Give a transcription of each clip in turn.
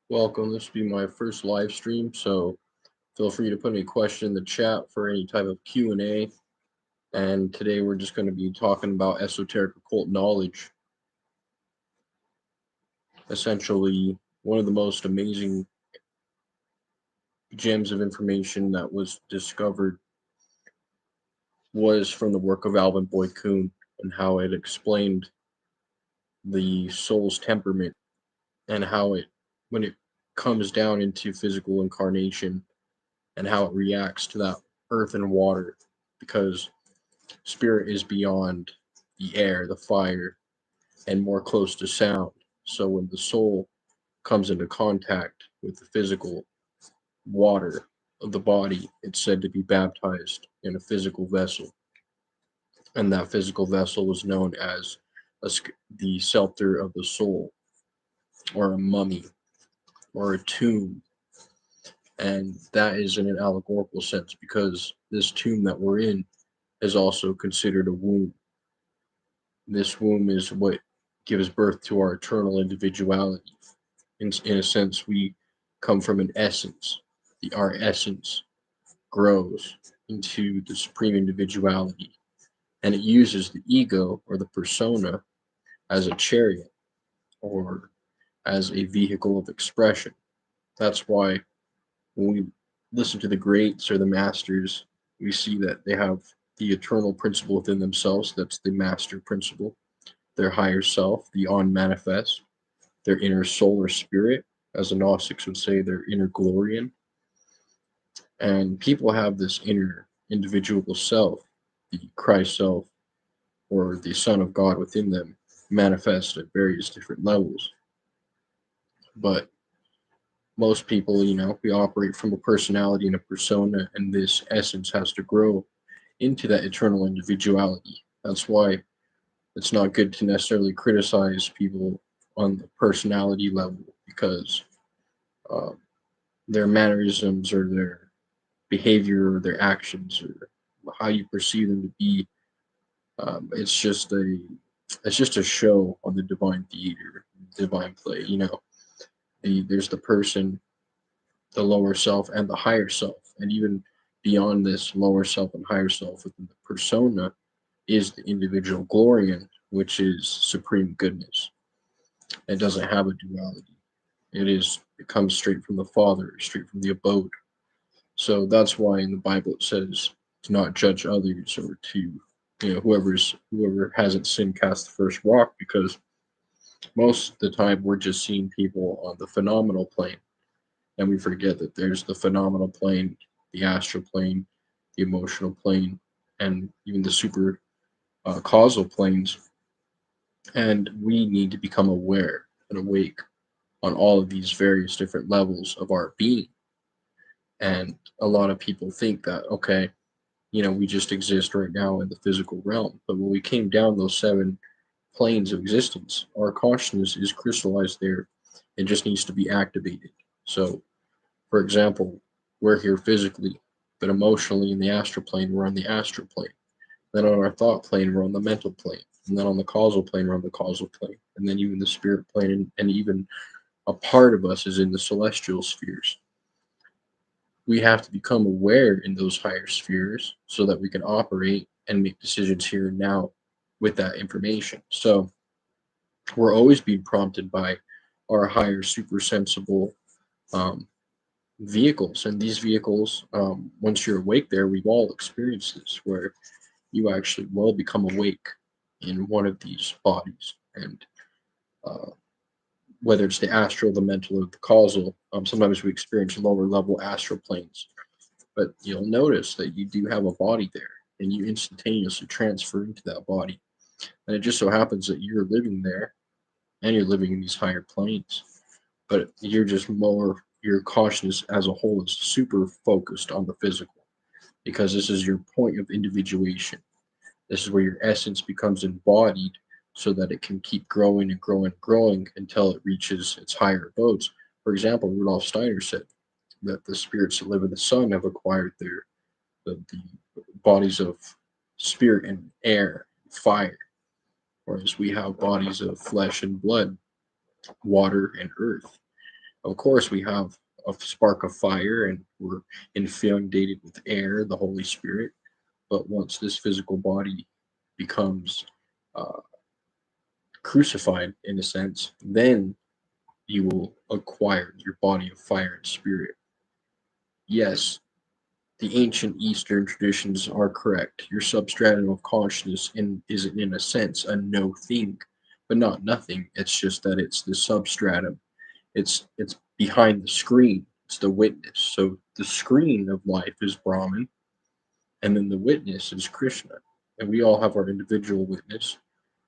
Welcome. This will be my first live stream, so feel free to put any question in the chat for any type of Q&A. And today we're just going to be talking about esoteric occult knowledge. Essentially, one of the most amazing gems of information that was discovered was from the work of Alvin Boyd Kuhn and how it explained the soul's temperament and how when it comes down into physical incarnation, and how it reacts to that earth and water, because spirit is beyond the air, the fire, and more close to sound. So when the soul comes into contact with the physical water of the body, it's said to be baptized in a physical vessel. And that physical vessel was known as the scepter of the soul, or a mummy, or a tomb. And that is in an allegorical sense because this tomb that we're in is also considered a womb. This womb is what gives birth to our eternal individuality. In a sense, we come from an essence. Our essence grows into the supreme individuality, and it uses the ego or the persona as a chariot or as a vehicle of expression. That's why when we listen to the greats or the masters, we see that they have the eternal principle within themselves. That's the master principle, their higher self, the unmanifest, their inner soul or spirit, as the Gnostics would say, their inner glorian. And people have this inner individual self, the Christ self, or the Son of God within them, manifest at various different levels. But most people, we operate from a personality and a persona, and this essence has to grow into that eternal individuality. That's why it's not good to necessarily criticize people on the personality level because uh, their mannerisms or their behavior or their actions or how you perceive them to be. It's just a show on the divine theater, divine play. There's the person, the lower self, and the higher self, and even beyond this lower self and higher self within the persona is the individual glorian, which is supreme goodness. It doesn't have a duality. It comes straight from the Father, straight from the abode. So that's why in the Bible it says to not judge others or to whoever hasn't sinned cast the first rock, because most of the time we're just seeing people on the phenomenal plane, and we forget that there's the phenomenal plane, the astral plane, the emotional plane, and even the super causal planes. And we need to become aware and awake on all of these various different levels of our being. And a lot of people think that, okay, we just exist right now in the physical realm. But when we came down those seven planes of existence, our consciousness is crystallized there. It just needs to be activated. So, for example, we're here physically, but emotionally in the astral plane, we're on the astral plane. Then on our thought plane, we're on the mental plane. And then on the causal plane, we're on the causal plane. And then even the spirit plane, and even a part of us is in the celestial spheres. We have to become aware in those higher spheres so that we can operate and make decisions here and now with that information. So we're always being prompted by our higher super sensible um, vehicles. And these vehicles, once you're awake there, we've all experienced this where you actually will become awake in one of these bodies. And uh, whether it's the astral, the mental, or the causal, sometimes we experience lower level astral planes. But you'll notice that you do have a body there, and you instantaneously transfer into that body. And it just so happens that you're living there and you're living in these higher planes. But you're just more, your consciousness as a whole is super focused on the physical because this is your point of individuation. This is where your essence becomes embodied so that it can keep growing and growing and growing until it reaches its higher abodes. For example, Rudolf Steiner said that the spirits that live in the sun have acquired the bodies of spirit and air, fire, whereas we have bodies of flesh and blood, water and earth. Of course, we have a spark of fire and we're inundated with air, the Holy Spirit. But once this physical body becomes uh, crucified, in a sense, then you will acquire your body of fire and spirit. Yes, the ancient Eastern traditions are correct. Your substratum of consciousness is, in a sense, a no thing, but not nothing. It's just that it's the substratum. It's behind the screen. It's the witness. So the screen of life is Brahman, and then the witness is Krishna. And we all have our individual witness,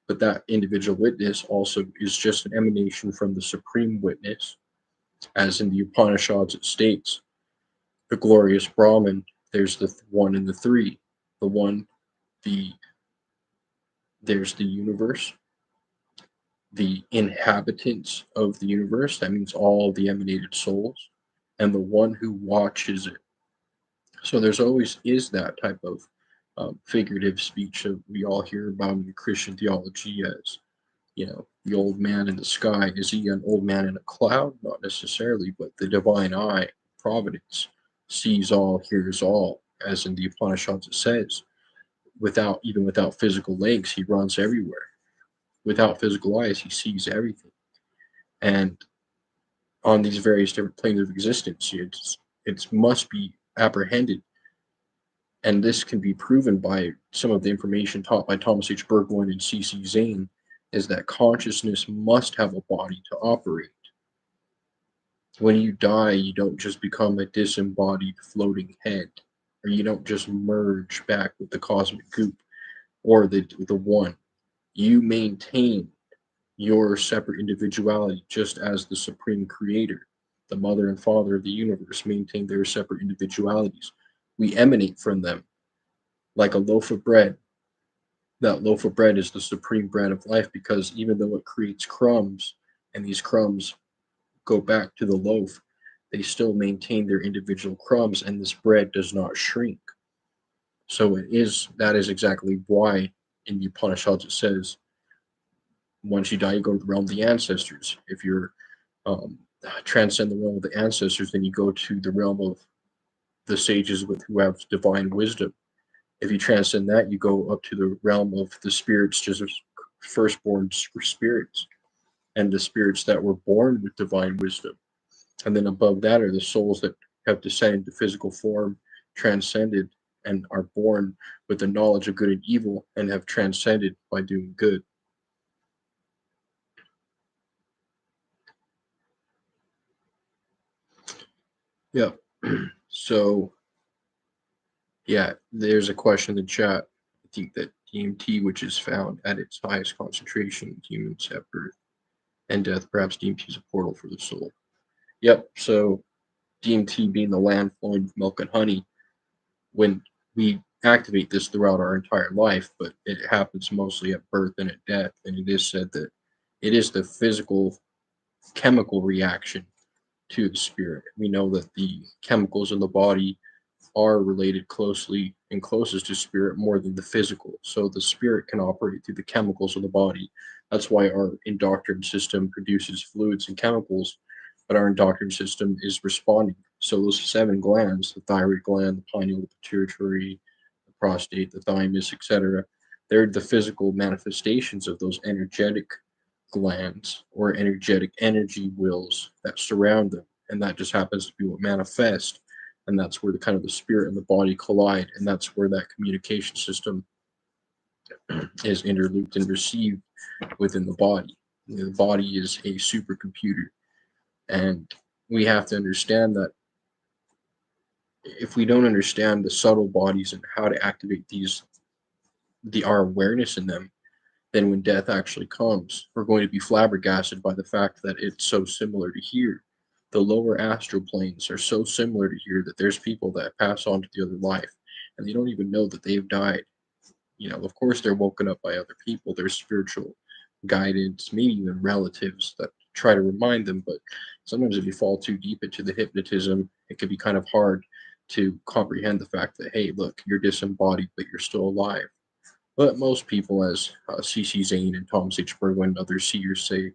but that individual witness also is just an emanation from the supreme witness, as in the Upanishads it states, the glorious Brahman, there's the one and the three. The one, the there's the universe, the inhabitants of the universe, that means all the emanated souls, and the one who watches it. So there's always is that type of figurative speech that we all hear about in Christian theology as, the old man in the sky. Is he an old man in a cloud? Not necessarily, but the divine eye, providence, sees all, hears all, as in the Upanishads it says. Without physical legs, he runs everywhere. Without physical eyes, he sees everything. And on these various different planes of existence, it must be apprehended, and this can be proven by some of the information taught by Thomas H. Bergwijn and C.C. Zane, is that consciousness must have a body to operate. When you die, you don't just become a disembodied floating head, or you don't just merge back with the cosmic goop or the one. You maintain your separate individuality just as the supreme creator, the mother and father of the universe, maintain their separate individualities. We emanate from them like a loaf of bread. That loaf of bread is the supreme bread of life, because even though it creates crumbs and these crumbs go back to the loaf, they still maintain their individual crumbs, and this bread does not shrink. So that is exactly why in the Upanishads it says, once you die, you go to the realm of the ancestors. If you're um, transcend the realm of the ancestors, then you go to the realm of the sages with who have divine wisdom. If you transcend that, you go up to the realm of the spirits, just as firstborn spirits, and the spirits that were born with divine wisdom. And then above that are the souls that have descended to physical form, transcended, and are born with the knowledge of good and evil, and have transcended by doing good. Yeah. So, yeah, there's a question in the chat. I think that DMT, which is found at its highest concentration in humans at birth and death, perhaps DMT is a portal for the soul. Yep. So DMT being the land flowing with milk and honey, when we activate this throughout our entire life, but it happens mostly at birth and at death. And it is said that it is the physical chemical reaction to the spirit. We know that the chemicals in the body are related closely and closest to spirit more than the physical. So the spirit can operate through the chemicals of the body. That's why our endocrine system produces fluids and chemicals, but our endocrine system is responding. So those seven glands, the thyroid gland, the pineal, the pituitary, the prostate, the thymus, etc., they're the physical manifestations of those energetic glands or energetic energy wills that surround them. And that just happens to be what manifests, and that's where the kind of the spirit and the body collide, and that's where that communication system is interlooped and received within the body. The body is a supercomputer, and we have to understand that if we don't understand the subtle bodies and how to activate our awareness in them, then when death actually comes, we're going to be flabbergasted by the fact that it's so similar to here. The lower astral planes are so similar to here that there's people that pass on to the other life and they don't even know that they've died. Of course, they're woken up by other people, their spiritual guidance, maybe even relatives that try to remind them. But sometimes if you fall too deep into the hypnotism, it can be kind of hard to comprehend the fact that, hey, look, you're disembodied, but you're still alive. But most people, as C.C. Zane and Thomas H. Bergwijn and other seers say,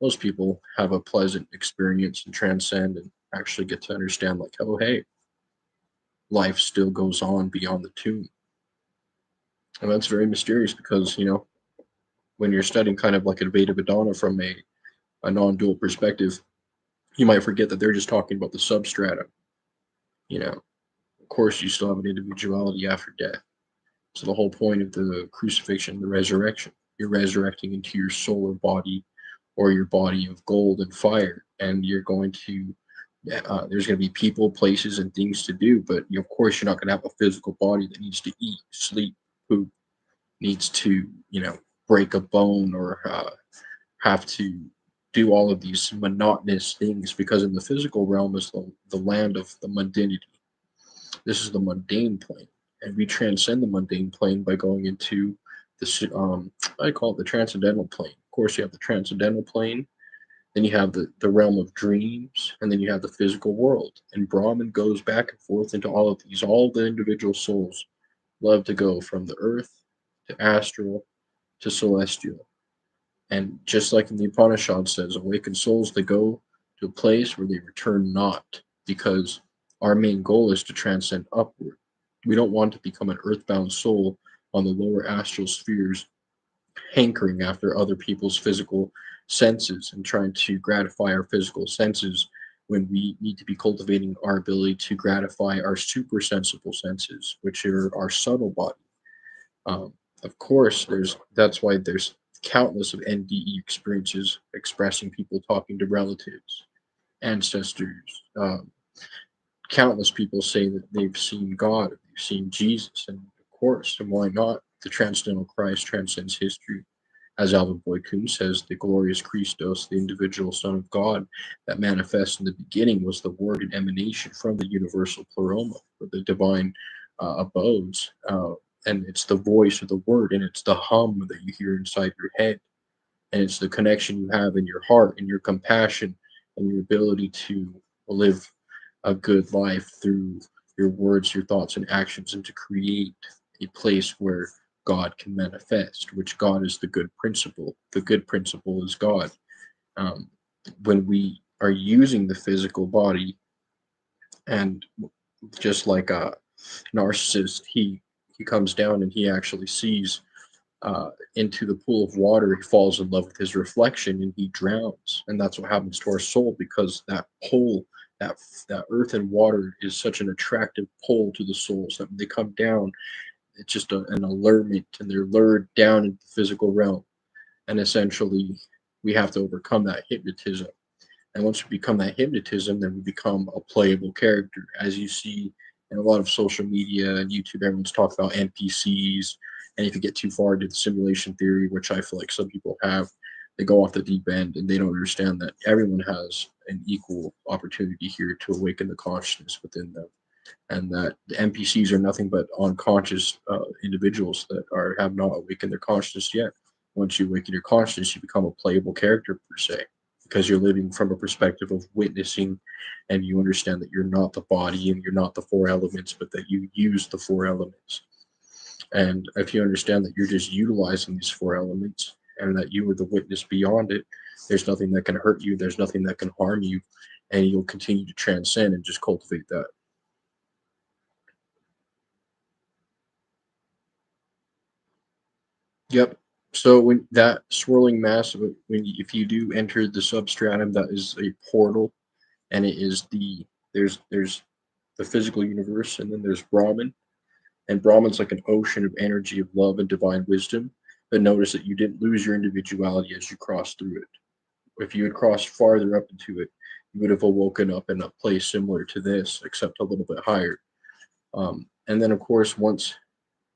most people have a pleasant experience and transcend and actually get to understand, like, oh, hey, life still goes on beyond the tomb. And that's very mysterious because, when you're studying kind of like a Veda Vedana from a non dual perspective, you might forget that they're just talking about the substrata. You know, of course, you still have an individuality after death. So the whole point of the crucifixion, the resurrection, you're resurrecting into your solar body or your body of gold and fire, and you're going to there's going to be people, places, and things to do, but of course you're not going to have a physical body that needs to eat, sleep, poop, needs to break a bone or have to do all of these monotonous things, because in the physical realm is the land of the mundanity. This is the mundane plane, and we transcend the mundane plane by going into I call it the transcendental plane. Of course, you have the transcendental plane, then you have the realm of dreams, and then you have the physical world. And Brahman goes back and forth into all of these. All the individual souls love to go from the earth to astral to celestial. And just like in the Upanishad says, awakened souls, they go to a place where they return not, because our main goal is to transcend upward. We don't want to become an earthbound soul on the lower astral spheres, hankering after other people's physical senses and trying to gratify our physical senses, when we need to be cultivating our ability to gratify our super sensible senses, which are our subtle body. Um, of course, that's why there's countless of NDE experiences expressing people talking to relatives, ancestors. Countless people say that they've seen God, they've seen Jesus, and of course, and why not? The transcendental Christ transcends history. As Alvin Boyd Kuhn says, the glorious Christos, the individual Son of God that manifests in the beginning, was the word and emanation from the universal pleroma, or the divine abodes. And it's the voice of the word, and it's the hum that you hear inside your head, and it's the connection you have in your heart and your compassion and your ability to live a good life through your words, your thoughts, and actions, and to create a place where God can manifest, which God is the good principle. The good principle is God. Um, when we are using the physical body, and just like a narcissist, he comes down and he actually sees into the pool of water. He falls in love with his reflection and he drowns. And that's what happens to our soul, because that pole, that earth and water is such an attractive pull to the souls that when they come down, it's just an allurement, and they're lured down into the physical realm. And essentially, we have to overcome that hypnotism. And once we become that hypnotism, then we become a playable character. As you see in a lot of social media and YouTube, everyone's talking about NPCs. And if you get too far into the simulation theory, which I feel like some people have, they go off the deep end and they don't understand that everyone has an equal opportunity here to awaken the consciousness within them, and that the NPCs are nothing but unconscious individuals that have not awakened their consciousness yet. Once you awaken your consciousness, you become a playable character per se, because you're living from a perspective of witnessing, and you understand that you're not the body and you're not the four elements, but that you use the four elements. And if you understand that you're just utilizing these four elements and that you are the witness beyond it, there's nothing that can hurt you, there's nothing that can harm you, and you'll continue to transcend and just cultivate that. Yep. So when that swirling mass, if you do enter the substratum, that is a portal, and it is there's the physical universe, and then there's Brahman, and Brahman's like an ocean of energy of love and divine wisdom. But notice that you didn't lose your individuality as you crossed through it. If you had crossed farther up into it, you would have awoken up in a place similar to this, except a little bit higher. And then, of course, once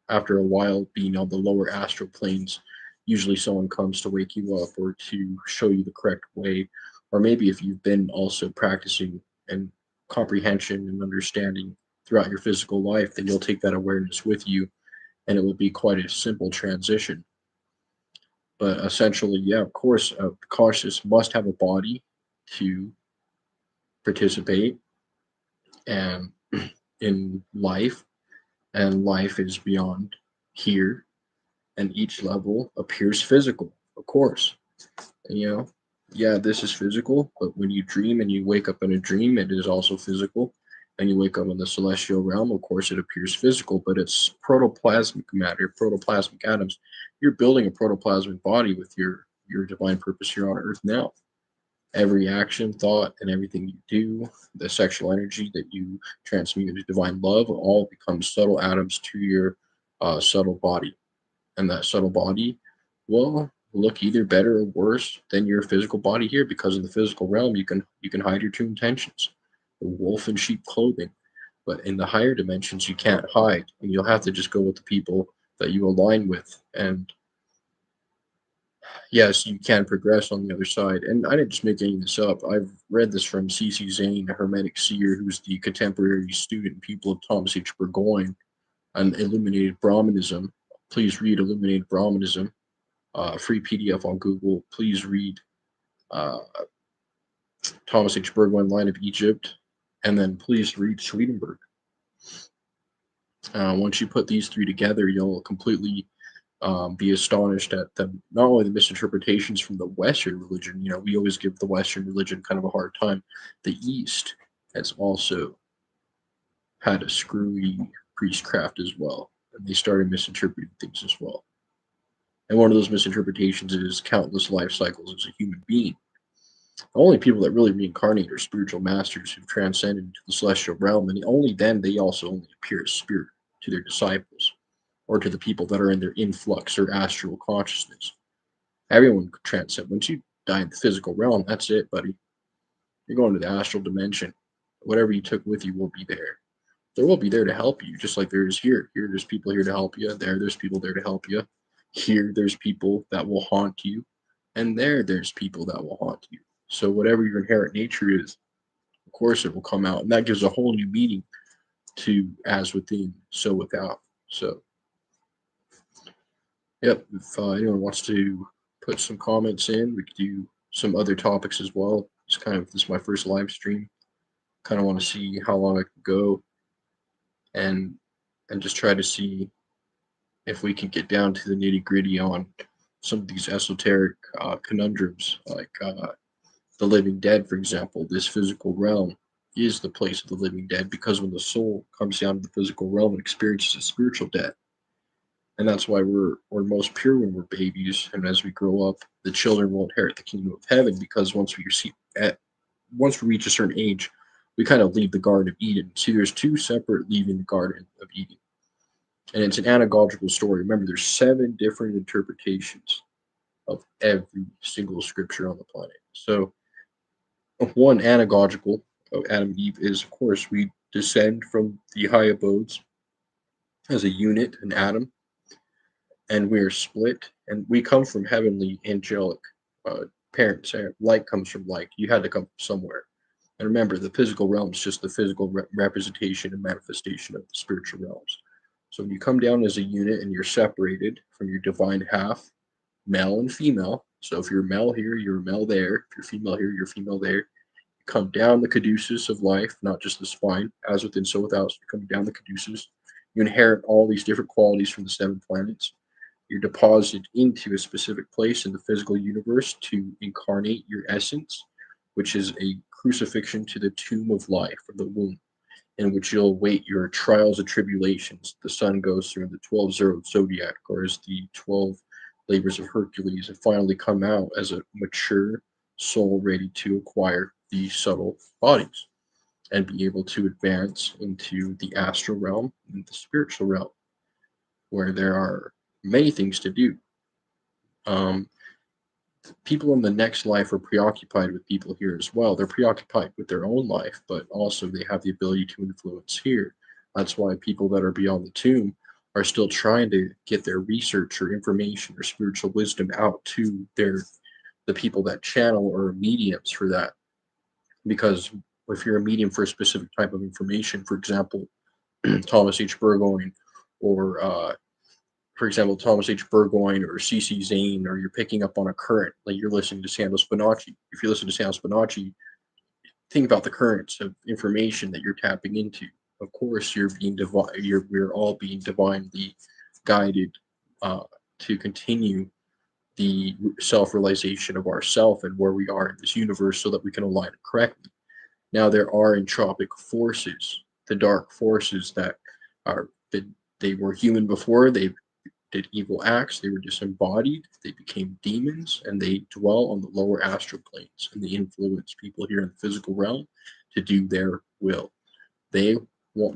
after a while being on the lower astral planes, usually someone comes to wake you up or to show you the correct way. Or maybe if you've been also practicing and comprehension and understanding throughout your physical life, then you'll take that awareness with you, and it will be quite a simple transition. But essentially, yeah, of course, conscious must have a body to participate and in life, and life is beyond here, and each level appears physical, of course. And, Yeah, this is physical, but when you dream and you wake up in a dream, it is also physical. And you wake up in the celestial realm, of course, it appears physical, but it's protoplasmic matter, protoplasmic atoms. You're building a protoplasmic body with your divine purpose here on Earth now. Every action, thought, and everything you do, the sexual energy that you transmute into divine love, all becomes subtle atoms to your subtle body. And that subtle body will look either better or worse than your physical body here, because in the physical realm you can hide your true intentions, the wolf in sheep clothing. But in the higher dimensions you can't hide, and you'll have to just go with the people that you align with. And yes, you can progress on the other side. And I didn't just make any of this up. I've read this from C.C. Zane, a Hermetic seer, who's the contemporary student and pupil of Thomas H. Burgoyne on Illuminated Brahmanism. Please read Illuminated Brahmanism, free PDF on Google. Please read uh, Thomas H. Burgoyne, Line of Egypt, and then please read Swedenborg. Once you put these three together, you'll completely be astonished at not only the misinterpretations from the Western religion. You know, we always give the Western religion kind of a hard time. The East has also had a screwy priestcraft as well, and they started misinterpreting things as well. And one of those misinterpretations is countless life cycles as a human being. The only people that really reincarnate are spiritual masters who've transcended into the celestial realm, and only then they also only appear as spirit to their disciples or to the people that are in their influx or astral consciousness. Everyone could transcend. Once you die in the physical realm, that's it, buddy. You're going to the astral dimension. Whatever you took with you will be there. There will be there to help you, just like there is here. Here, there's people here to help you. There's people there to help you. Here, there's people that will haunt you. And there's people that will haunt you. So, whatever your inherent nature is, of course, it will come out. And that gives a whole new meaning to as within, so without. So, yep, if anyone wants to put some comments in, we could do some other topics as well. This is my first live stream. Kind of want to see how long I can go, and just try to see if we can get down to the nitty gritty on some of these esoteric conundrums, like the living dead, for example. This physical realm is the place of the living dead, because when the soul comes down to the physical realm, it experiences a spiritual death. And that's why we're most pure when we're babies, and as we grow up, the children will inherit the kingdom of heaven, because once we reach a certain age, we kind of leave the Garden of Eden. See, there's two separate leaving the Garden of Eden, and it's an anagogical story. Remember, there's 7 different interpretations of every single scripture on the planet. So, one anagogical of Adam and Eve is, of course, we descend from the high abodes as a unit, an atom, and we are split, and we come from heavenly angelic uh, parents. Light comes from light. You had to come from somewhere. And remember, the physical realm is just the physical representation and manifestation of the spiritual realms. So when you come down as a unit and you're separated from your divine half, male and female. So if you're male here, you're male there. If you're female here, you're female there. You come down the caduceus of life, not just the spine, as within, so without. So you're coming down the caduceus. You inherit all these different qualities from the 7 planets. You're deposited into a specific place in the physical universe to incarnate your essence, which is a crucifixion to the tomb of life, or the womb, in which you'll await your trials and tribulations. The sun goes through the 12 zodiac, or as the 12 labors of Hercules, and finally come out as a mature soul ready to acquire these subtle bodies and be able to advance into the astral realm and the spiritual realm, where there are many things to do. Um, People in the next life are preoccupied with people here as well. They're preoccupied with their own life, but also they have the ability to influence here. That's why people that are beyond the tomb are still trying to get their research or information or spiritual wisdom out to the people that channel or mediums for that. Because if you're a medium for a specific type of information, for example, Thomas H. Burgoyne, or for example, Thomas H. Burgoyne or C.C. Zane, or you're picking up on a current, like you're listening to Sandro Spinacci. If you listen to Sandro Spinacci, think about the currents of information that you're tapping into. Of course, we're all being divinely guided to continue the self-realization of ourself and where we are in this universe so that we can align it correctly. Now there are entropic forces, the dark forces that are that they were human before, they did evil acts, they were disembodied, they became demons, and they dwell on the lower astral planes and they influence people here in the physical realm to do their will. They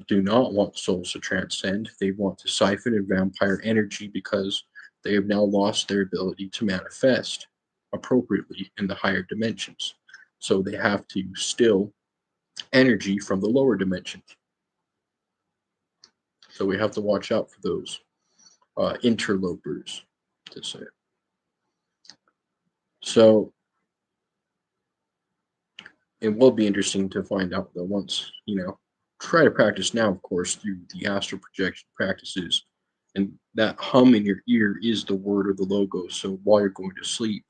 do not want souls to transcend. They want to siphon and vampire energy because they have now lost their ability to manifest appropriately in the higher dimensions. So they have to steal energy from the lower dimensions. So we have to watch out for those interlopers, to say. So it will be interesting to find out that once, try to practice now, of course, through the astral projection practices. And that hum in your ear is the word or the logo. So while you're going to sleep,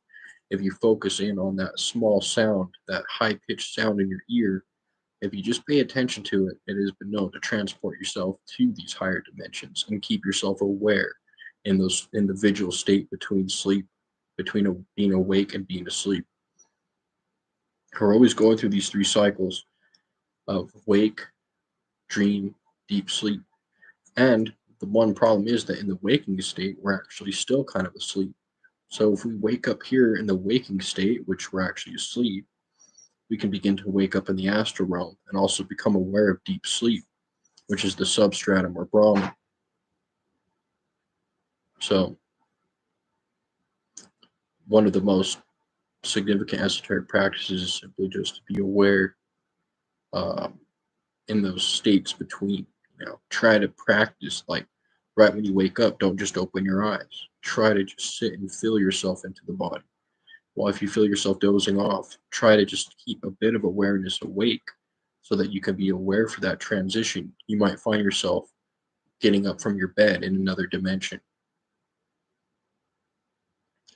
if you focus in on that small sound, that high pitched sound in your ear, if you just pay attention to it, it has been known to transport yourself to these higher dimensions and keep yourself aware in the vigil state between sleep, between being awake and being asleep. We're always going through these three cycles of wake, dream, deep sleep. And the one problem is that in the waking state, we're actually still kind of asleep. So if we wake up here in the waking state, which we're actually asleep, we can begin to wake up in the astral realm and also become aware of deep sleep, which is the substratum or Brahman. So one of the most significant esoteric practices is simply just to be aware um, in those states between. Try to practice like right when you wake up. Don't just open your eyes. Try to just sit and feel yourself into the body. Well, if you feel yourself dozing off, try to just keep a bit of awareness awake so that you can be aware for that transition. You might find yourself getting up from your bed in another dimension.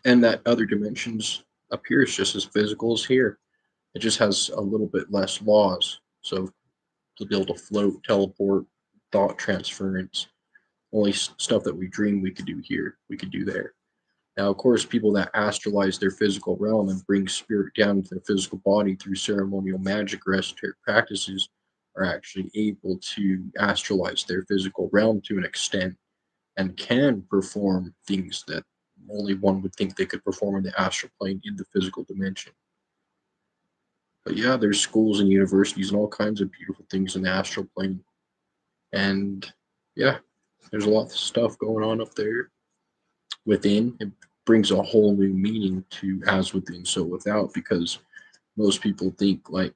And that other dimensions appears just as physical as here. It just has a little bit less laws. So to be able to float, teleport, thought transference, only stuff that we dream we could do here, we could do there. Now, of course, people that astralize their physical realm and bring spirit down into their physical body through ceremonial magic or esoteric practices are actually able to astralize their physical realm to an extent and can perform things that only one would think they could perform in the astral plane in the physical dimension. But yeah, there's schools and universities and all kinds of beautiful things in the astral plane. And yeah, there's a lot of stuff going on up there within. It brings a whole new meaning to as within, so without, because most people think like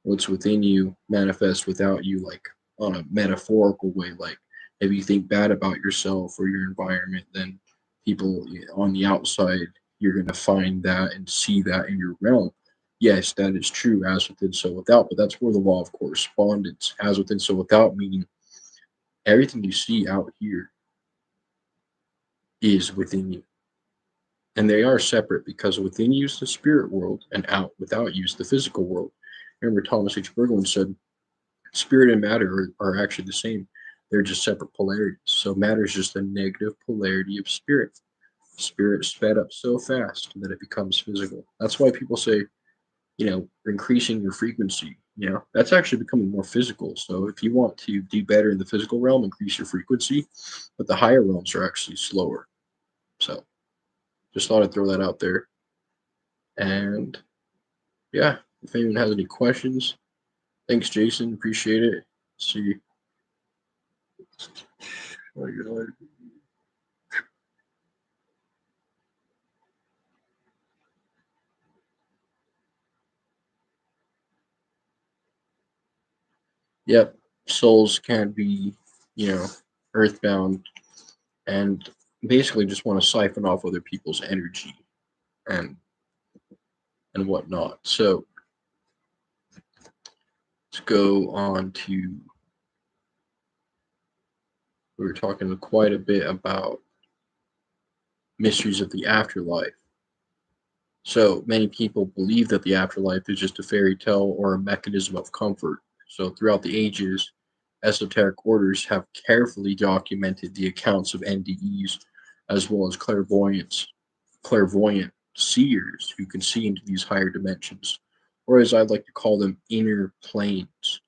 what's within you manifests without you, like on a metaphorical way. Like if you think bad about yourself or your environment, then people on the outside, you're going to find that and see that in your realm. Yes, that is true, as within, so without, but that's where the law of correspondence, as within, so without, meaning everything you see out here is within you. And they are separate because within you is the spirit world and out without you is the physical world. Remember, Thomas H. Berglund said spirit and matter are actually the same. They're just separate polarities. So matter is just a negative polarity of spirit. Spirit sped up so fast that it becomes physical. That's why people say, increasing your frequency, that's actually becoming more physical. So if you want to do better in the physical realm, increase your frequency, but the higher realms are actually slower. So just thought I'd throw that out there. And yeah, if anyone has any questions, thanks, Jason. Appreciate it. See. Yep, souls can be, earthbound and basically just want to siphon off other people's energy and whatnot. So let's go on to, we were talking quite a bit about mysteries of the afterlife. So many people believe that the afterlife is just a fairy tale or a mechanism of comfort. So throughout the ages, esoteric orders have carefully documented the accounts of NDEs as well as clairvoyance. clairvoyant seers who can see into these higher dimensions, or as I'd like to call them, inner planes.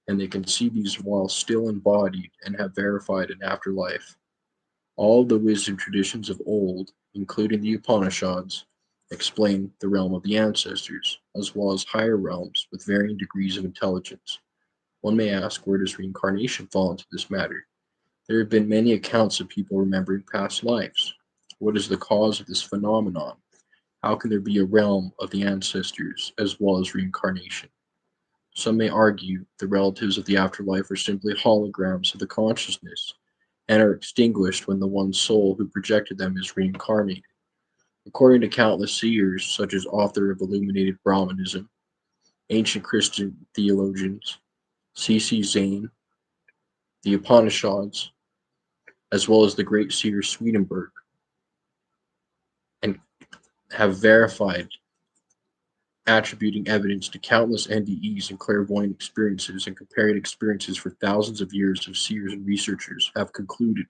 And they can see these while still embodied and have verified an afterlife. All the wisdom traditions of old, including the Upanishads, explain the realm of the ancestors, as well as higher realms with varying degrees of intelligence. One may ask, where does reincarnation fall into this matter? There have been many accounts of people remembering past lives. What is the cause of this phenomenon? How can there be a realm of the ancestors as well as reincarnation? Some may argue the relatives of the afterlife are simply holograms of the consciousness and are extinguished when the one soul who projected them is reincarnated. According to countless seers, such as author of Illuminated Brahmanism, ancient Christian theologians, C.C. Zane, the Upanishads, as well as the great seer Swedenborg, and have verified, attributing evidence to countless NDEs and clairvoyant experiences and comparing experiences for thousands of years of seers and researchers have concluded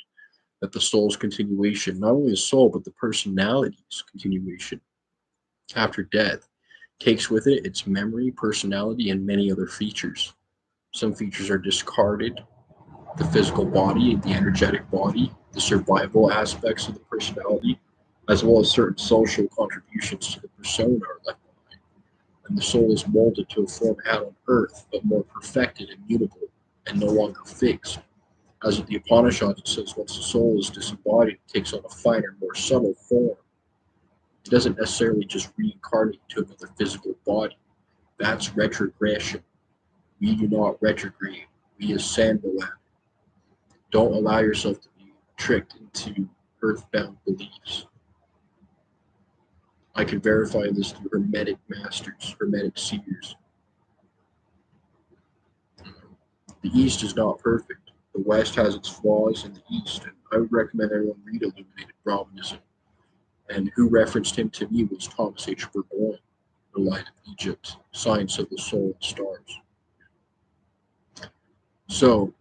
that the soul's continuation, not only the soul, but the personality's continuation after death, takes with it its memory, personality, and many other features. Some features are discarded: the physical body, the energetic body, the survival aspects of the personality, as well as certain social contributions to the persona are left behind. And the soul is molded to a form had on earth, but more perfected and mutable, and no longer fixed. As with the Upanishads, it says once the soul is disembodied, it takes on a finer, more subtle form. It doesn't necessarily just reincarnate to another physical body. That's retrogression. We do not retrograde. We ascend the ladder. Don't allow yourself to be tricked into earthbound beliefs. I can verify this through Hermetic masters, Hermetic seers. The East is not perfect. The West has its flaws in the East, and I would recommend everyone read Illuminated Brahmanism. And who referenced him to me was Thomas H. Burgoyne, The Light of Egypt, Science of the Soul and Stars. So,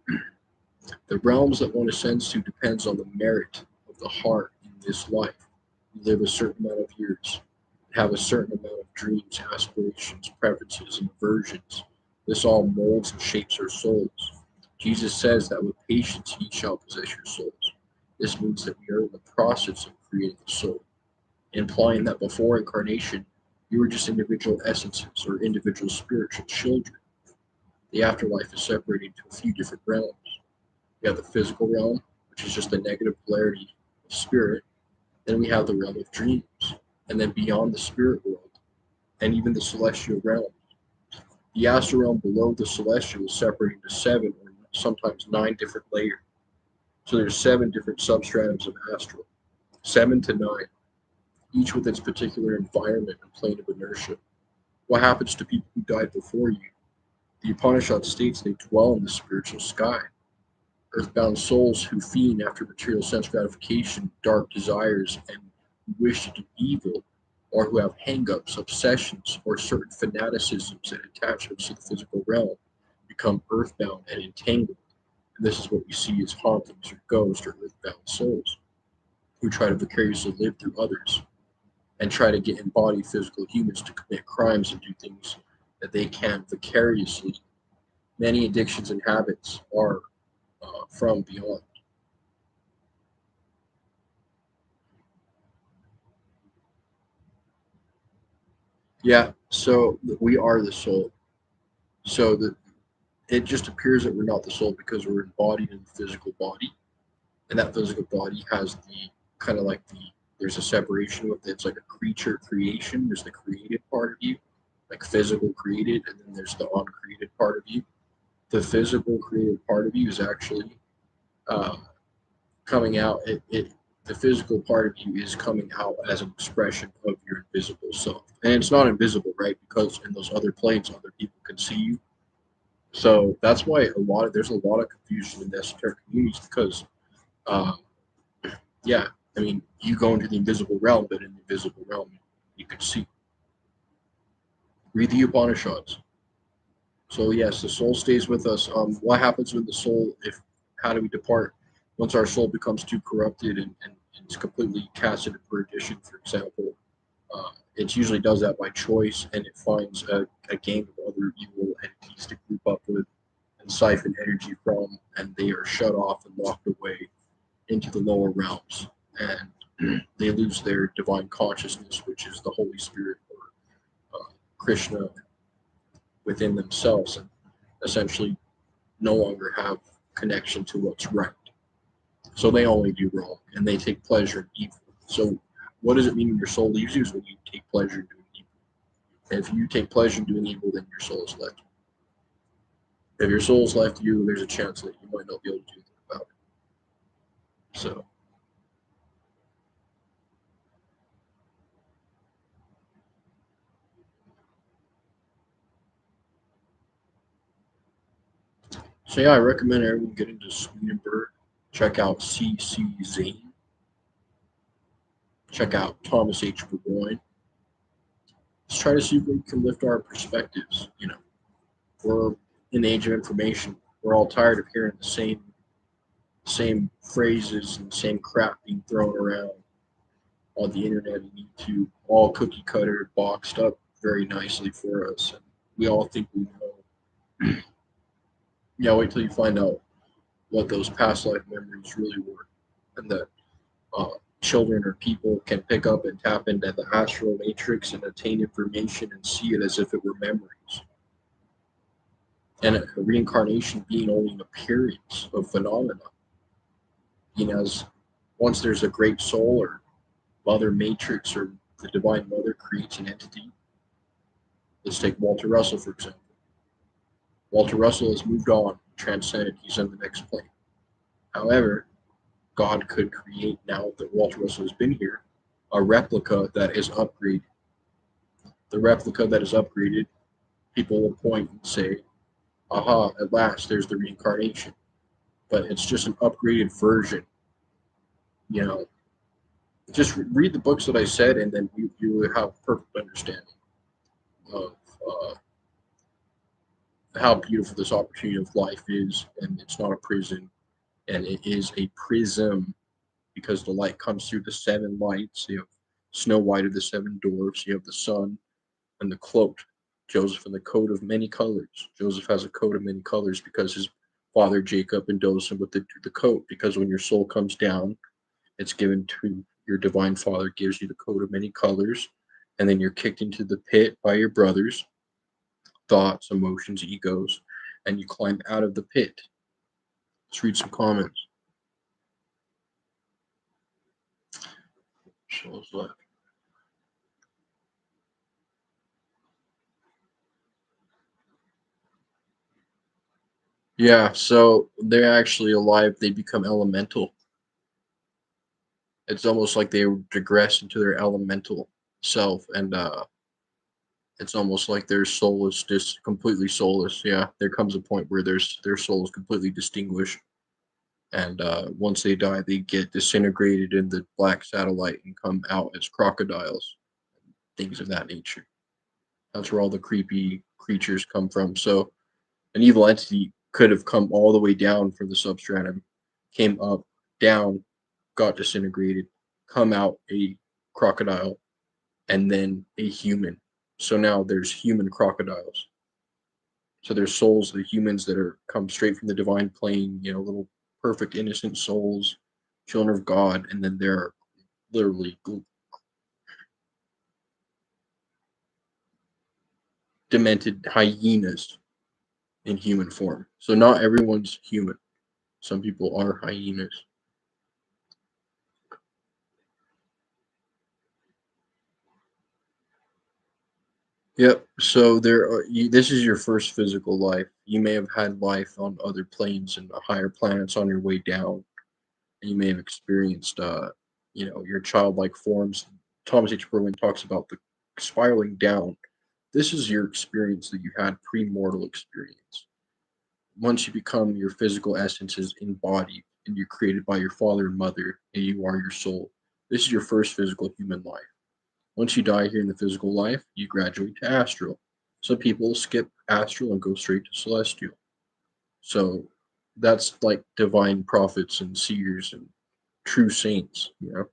the realms that one ascends to depends on the merit of the heart in this life. We live a certain amount of years, have a certain amount of dreams, aspirations, preferences, and aversions. This all molds and shapes our souls. Jesus says that with patience ye shall possess your souls. This means that we are in the process of creating the soul, implying that before incarnation, we were just individual essences or individual spiritual children. The afterlife is separated into a few different realms. We have the physical realm, which is just the negative polarity of spirit. Then we have the realm of dreams, and then beyond the spirit world, and even the celestial realm. The astral realm below the celestial is separated into 7 or sometimes 9 different layers. So there's 7 different substratums of astral, 7 to 9, each with its particular environment and plane of inertia. What happens to people who died before you? The Upanishad states they dwell in the spiritual sky. Earthbound souls who fiend after material sense gratification, dark desires, and wish to do evil, or who have hang-ups, obsessions, or certain fanaticisms and attachments to the physical realm, become earthbound and entangled. And this is what we see as hauntings or ghosts or earthbound souls who try to vicariously live through others and try to get embodied physical humans to commit crimes and do things that they can vicariously. Many addictions and habits are from beyond. Yeah, so we are the soul. So that it just appears that we're not the soul because we're embodied in the physical body, and that physical body has the kind of like there's a separation with it. It's like a creature creation. There's the created part of you, like physical created, and then there's the uncreated part of you. The physical created part of you is actually uh, coming out. The physical part of you is coming out as an expression of your invisible self, and it's not invisible, right? Because in those other planes, other people can see you. So that's why there's a lot of confusion in the esoteric communities because, uh, yeah, I mean, you go into the invisible realm, but in the invisible realm, you can see. Read the Upanishads. So yes, the soul stays with us. What happens when the soul? If how do we depart once our soul becomes too corrupted and it's completely casted in perdition, for example. It usually does that by choice, and it finds a gang of other evil entities to group up with and siphon energy from, and they are shut off and locked away into the lower realms. And they lose their divine consciousness, which is the Holy Spirit or Krishna within themselves, and essentially no longer have connection to what's right. So they only do wrong, and they take pleasure in evil. So what does it mean when your soul leaves you? Is when you take pleasure in doing evil. And if you take pleasure in doing evil, then your soul is left you. If your soul is left you, there's a chance that you might not be able to do anything about it. So yeah, I recommend everyone get into Swedenborg. Check out C.C. Zane. Check out Thomas H. Burgoyne. Let's try to see if we can lift our perspectives. We're in the age of information. We're all tired of hearing the same phrases and the same crap being thrown around on the internet and YouTube, all cookie cutter, boxed up very nicely for us. And we all think we know. Yeah, wait till you find out what those past life memories really were, and that uh, children or people can pick up and tap into the astral matrix and attain information and see it as if it were memories. And a reincarnation being only an appearance of phenomena. As once there's a great soul or mother matrix or the divine mother creates an entity. Let's take Walter Russell, for example. Walter Russell has moved on, transcended, he's on the next plane. However, God could create, now that Walter Russell has been here, a replica that is upgraded. The replica that is upgraded, people will point and say, aha, at last, there's the reincarnation. But it's just an upgraded version. You know, just read the books that I said, and then you will have a perfect understanding of how beautiful this opportunity of life is. And it's not a prison, and it is a prism because the light comes through the seven lights. You have Snow White of the seven dwarfs, you have the sun and the cloak. Joseph in the coat of many colors. Joseph has a coat of many colors because his father Jacob endows him with the coat. Because when your soul comes down, it's given to your divine father, gives you the coat of many colors, and then you're kicked into the pit by your brothers, thoughts, emotions, egos, and you climb out of the pit. Let's read some comments. Souls left. Yeah, so they're actually alive. They become elemental. It's almost like they digress into their elemental self, and it's almost like their soul is just completely soulless. Yeah, there comes a point where their soul is completely distinguished, and once they die, they get disintegrated in the black satellite and come out as crocodiles, things of that nature. That's where all the creepy creatures come from. So an evil entity could have come all the way down from the substratum, came up, down, got disintegrated, come out a crocodile, and then a human. So now there's human crocodiles. So there's souls, the humans that are come straight from the divine plane, little perfect innocent souls, children of God, and then there are literally demented hyenas in human form. So not everyone's human. Some people are hyenas. Yep. So this is your first physical life. You may have had life on other planes and higher planets on your way down, and you may have experienced, your childlike forms. Thomas H. Berwin talks about the spiraling down. This is your experience that you had pre-mortal experience. Once you become your physical essence is embodied and you're created by your father and mother, and you are your soul. This is your first physical human life. Once you die here in the physical life, you graduate to astral. Some people skip astral and go straight to celestial. So that's like divine prophets and seers and true saints, you know.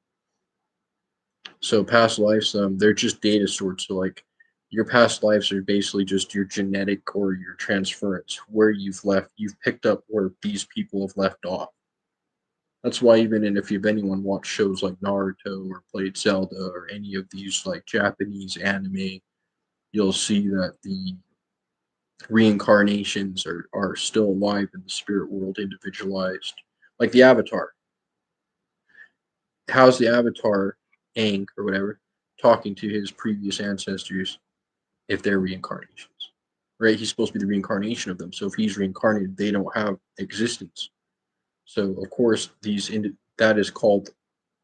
So past lives, they're just data sorts. So like your past lives are basically just your genetic or your transference, where you've picked up where these people have left off. That's why even if anyone watched shows like Naruto or played Zelda or any of these like Japanese anime, you'll see that the reincarnations are still alive in the spirit world, individualized. Like the Avatar. How's the Avatar, Aang or whatever, talking to his previous ancestors if they're reincarnations? Right? He's supposed to be the reincarnation of them. So if he's reincarnated, they don't have existence. So of course, that is called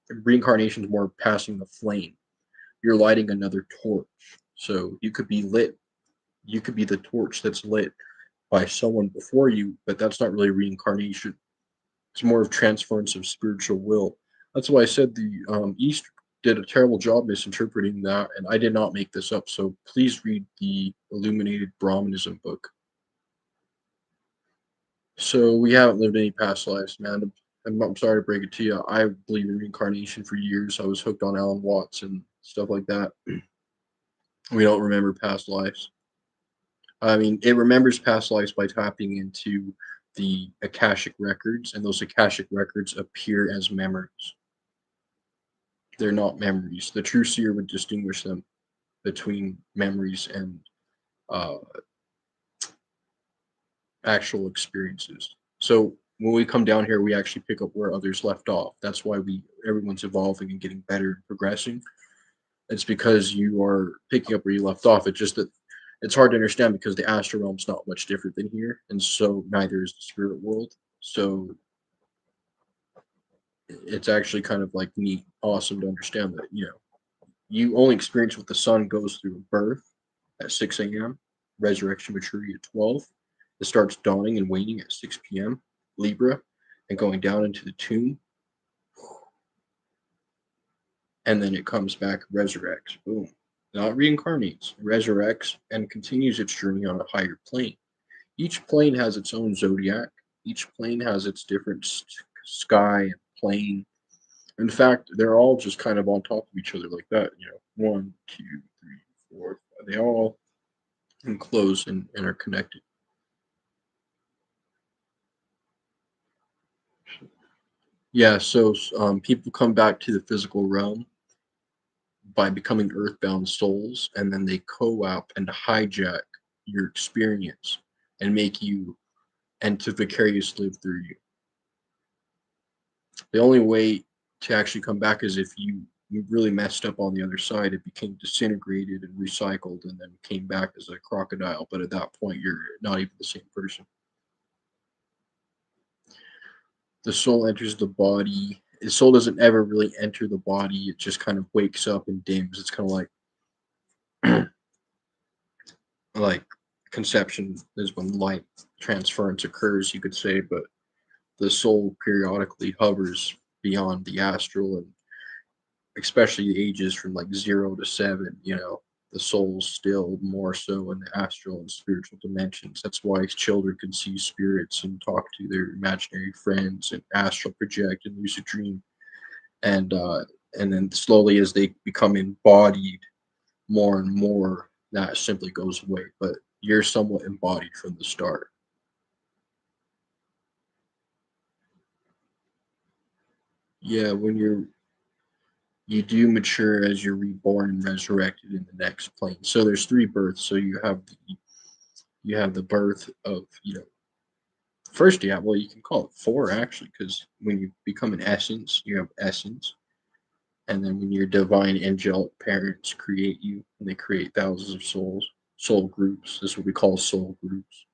reincarnation is more passing the flame. You're lighting another torch. So you could be lit. You could be the torch that's lit by someone before you, but that's not really reincarnation. It's more of transference of spiritual will. That's why I said the East did a terrible job misinterpreting that, and I did not make this up. So please read the Illuminated Brahmanism book. So we haven't lived any past lives, man. I'm sorry to break it to you. I believe in reincarnation for years. I was hooked on Alan Watts and stuff like that. We don't remember past lives. I mean, it remembers past lives by tapping into the Akashic records, and those Akashic records appear as memories. They're not memories. The true seer would distinguish them between memories and uh, actual experiences. So when we come down here, we actually pick up where others left off. That's why everyone's evolving and getting better and progressing. It's because you are picking up where you left off. It's just that it's hard to understand because the astral realm's not much different than here, and so neither is the spirit world. So it's actually kind of like neat, awesome to understand that you only experience what the sun goes through: birth at 6 a.m., resurrection maturity at 12. It starts dawning and waning at 6 p.m. Libra, and going down into the tomb, and then it comes back, resurrects. Boom. Not reincarnates, resurrects, and continues its journey on a higher plane. Each plane has its own zodiac. Each plane has its different sky and plane. In fact, they're all just kind of on top of each other like that. One, two, three, four. They all enclose and are connected. Yeah, so people come back to the physical realm by becoming earthbound souls, and then they co-opt and hijack your experience and make you and to vicariously live through you. The only way to actually come back is if you really messed up on the other side. It became disintegrated and recycled, and then came back as a crocodile. But at that point, you're not even the same person. The soul enters the body. The soul doesn't ever really enter the body. It just kind of wakes up and dims. It's kind of like conception is when light transference occurs, you could say, but the soul periodically hovers beyond the astral, and especially the ages from like 0 to 7, the soul's still more so in the astral and spiritual dimensions. That's why children can see spirits and talk to their imaginary friends and astral project and lucid dream. And then slowly as they become embodied more and more, that simply goes away. But you're somewhat embodied from the start. Yeah, you do mature as you're reborn and resurrected in the next plane. So there's three births. So you have the birth of first, yeah, well, you can call it four actually, because when you become an essence, you have essence. And then when your divine angelic parents create you, and they create thousands of souls, soul groups, this is what we call soul groups.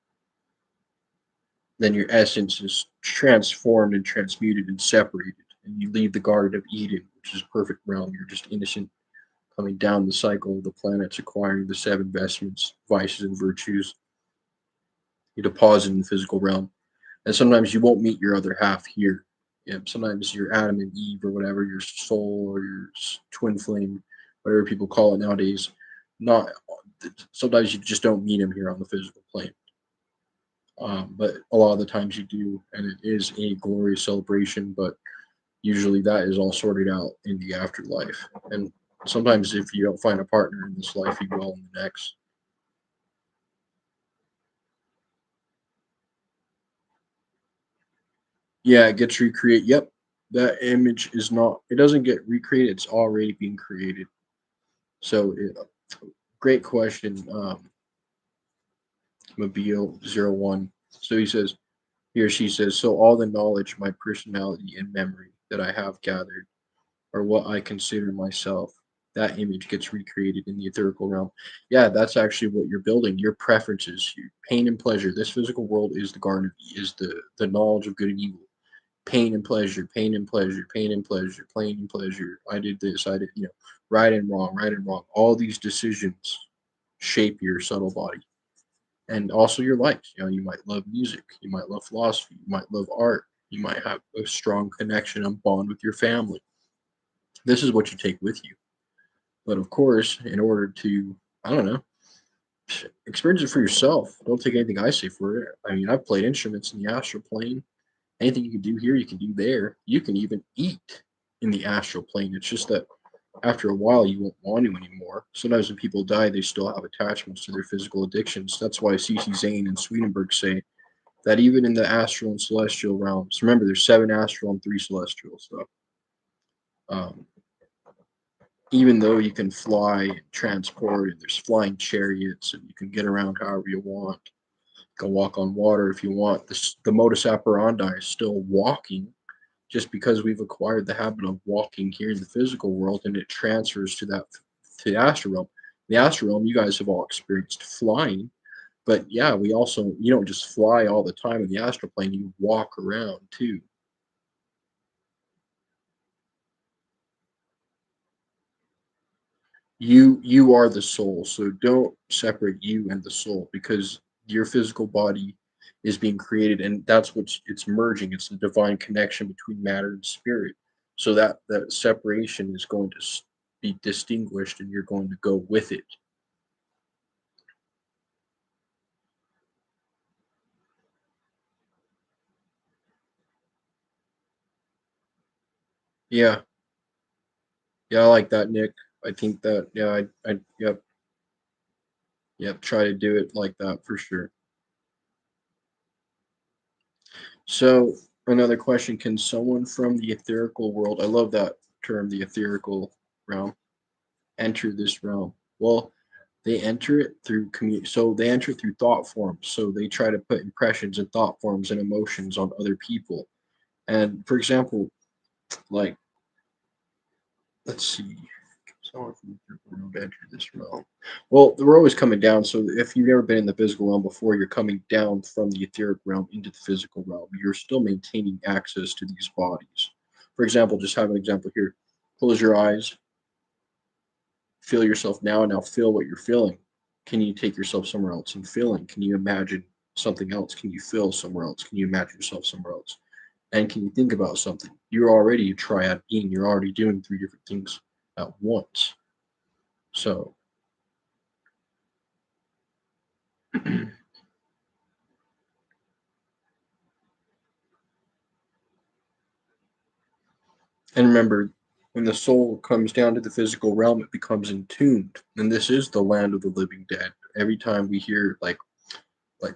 Then your essence is transformed and transmuted and separated, and you leave the Garden of Eden, which is a perfect realm. You're just innocent, coming down the cycle of the planets, acquiring the seven vestments, vices, and virtues. You deposit in the physical realm. And sometimes you won't meet your other half here. Yeah, sometimes your Adam and Eve or whatever, your soul or your twin flame, whatever people call it nowadays, not sometimes you just don't meet him here on the physical plane. But a lot of the times you do, and it is a glorious celebration. But Usually that is all sorted out in the afterlife. And sometimes if you don't find a partner in this life, you will in the next. Yeah, it gets recreated. Yep. That image is not, it doesn't get recreated, it's already being created. So, great question, Mobile01. So he or she says, so all the knowledge, my personality, and memory that I have gathered are what I consider myself. That image gets recreated in the etherical realm. Yeah, that's actually what you're building. Your preferences, your pain and pleasure. This physical world is the garden of is the knowledge of good and evil. Pain and pleasure, pain and pleasure, pain and pleasure, pain and pleasure. I did this, I did, right and wrong, right and wrong. All these decisions shape your subtle body and also your likes. You might love music, you might love philosophy, you might love art, you might have a strong connection and bond with your family. This is what you take with you. But of course, in order to, I don't know, experience it for yourself. Don't take anything I say for it. I mean, I've played instruments in the astral plane. Anything you can do here, you can do there. You can even eat in the astral plane. It's just that after a while, you won't want to anymore. Sometimes when people die, they still have attachments to their physical addictions. That's why C.C. Zane and Swedenborg say that even in the astral and celestial realms, remember there's seven astral and three celestial. So um, even though you can fly and transport, and there's flying chariots, and you can get around however you want, you can walk on water if you want. The modus operandi is still walking, just because we've acquired the habit of walking here in the physical world, and it transfers to the astral realm. The astral realm, you guys have all experienced flying, but yeah, we also you don't just fly all the time in the astral plane. You walk around too. You are the soul, so don't separate you and the soul, because your physical body is being created, and that's what it's merging. It's the divine connection between matter and spirit. So that separation is going to be distinguished, and you're going to go with it. Yeah, yeah, I like that, Nick. I think that, yeah, yep, yep, try to do it like that for sure. So another question: can someone from the etherical world, I love that term, the etherical realm, enter this realm? Well, they enter it through so they enter it through thought forms. So they try to put impressions and thought forms and emotions on other people. And for example, like, let's see, someone from the etherical realm to enter this realm. Well, we're always coming down. So if you've never been in the physical realm before, you're coming down from the etheric realm into the physical realm. You're still maintaining access to these bodies. For example, just have an example here. Close your eyes, feel yourself now, and now feel what you're feeling. Can you take yourself somewhere else and feeling? Can you imagine something else? Can you feel somewhere else? Can you imagine yourself somewhere else? And can you think about something? You're already a triad being. You're already doing three different things at once. So, and remember, when the soul comes down to the physical realm, it becomes entombed. And this is the land of the living dead. Every time we hear, like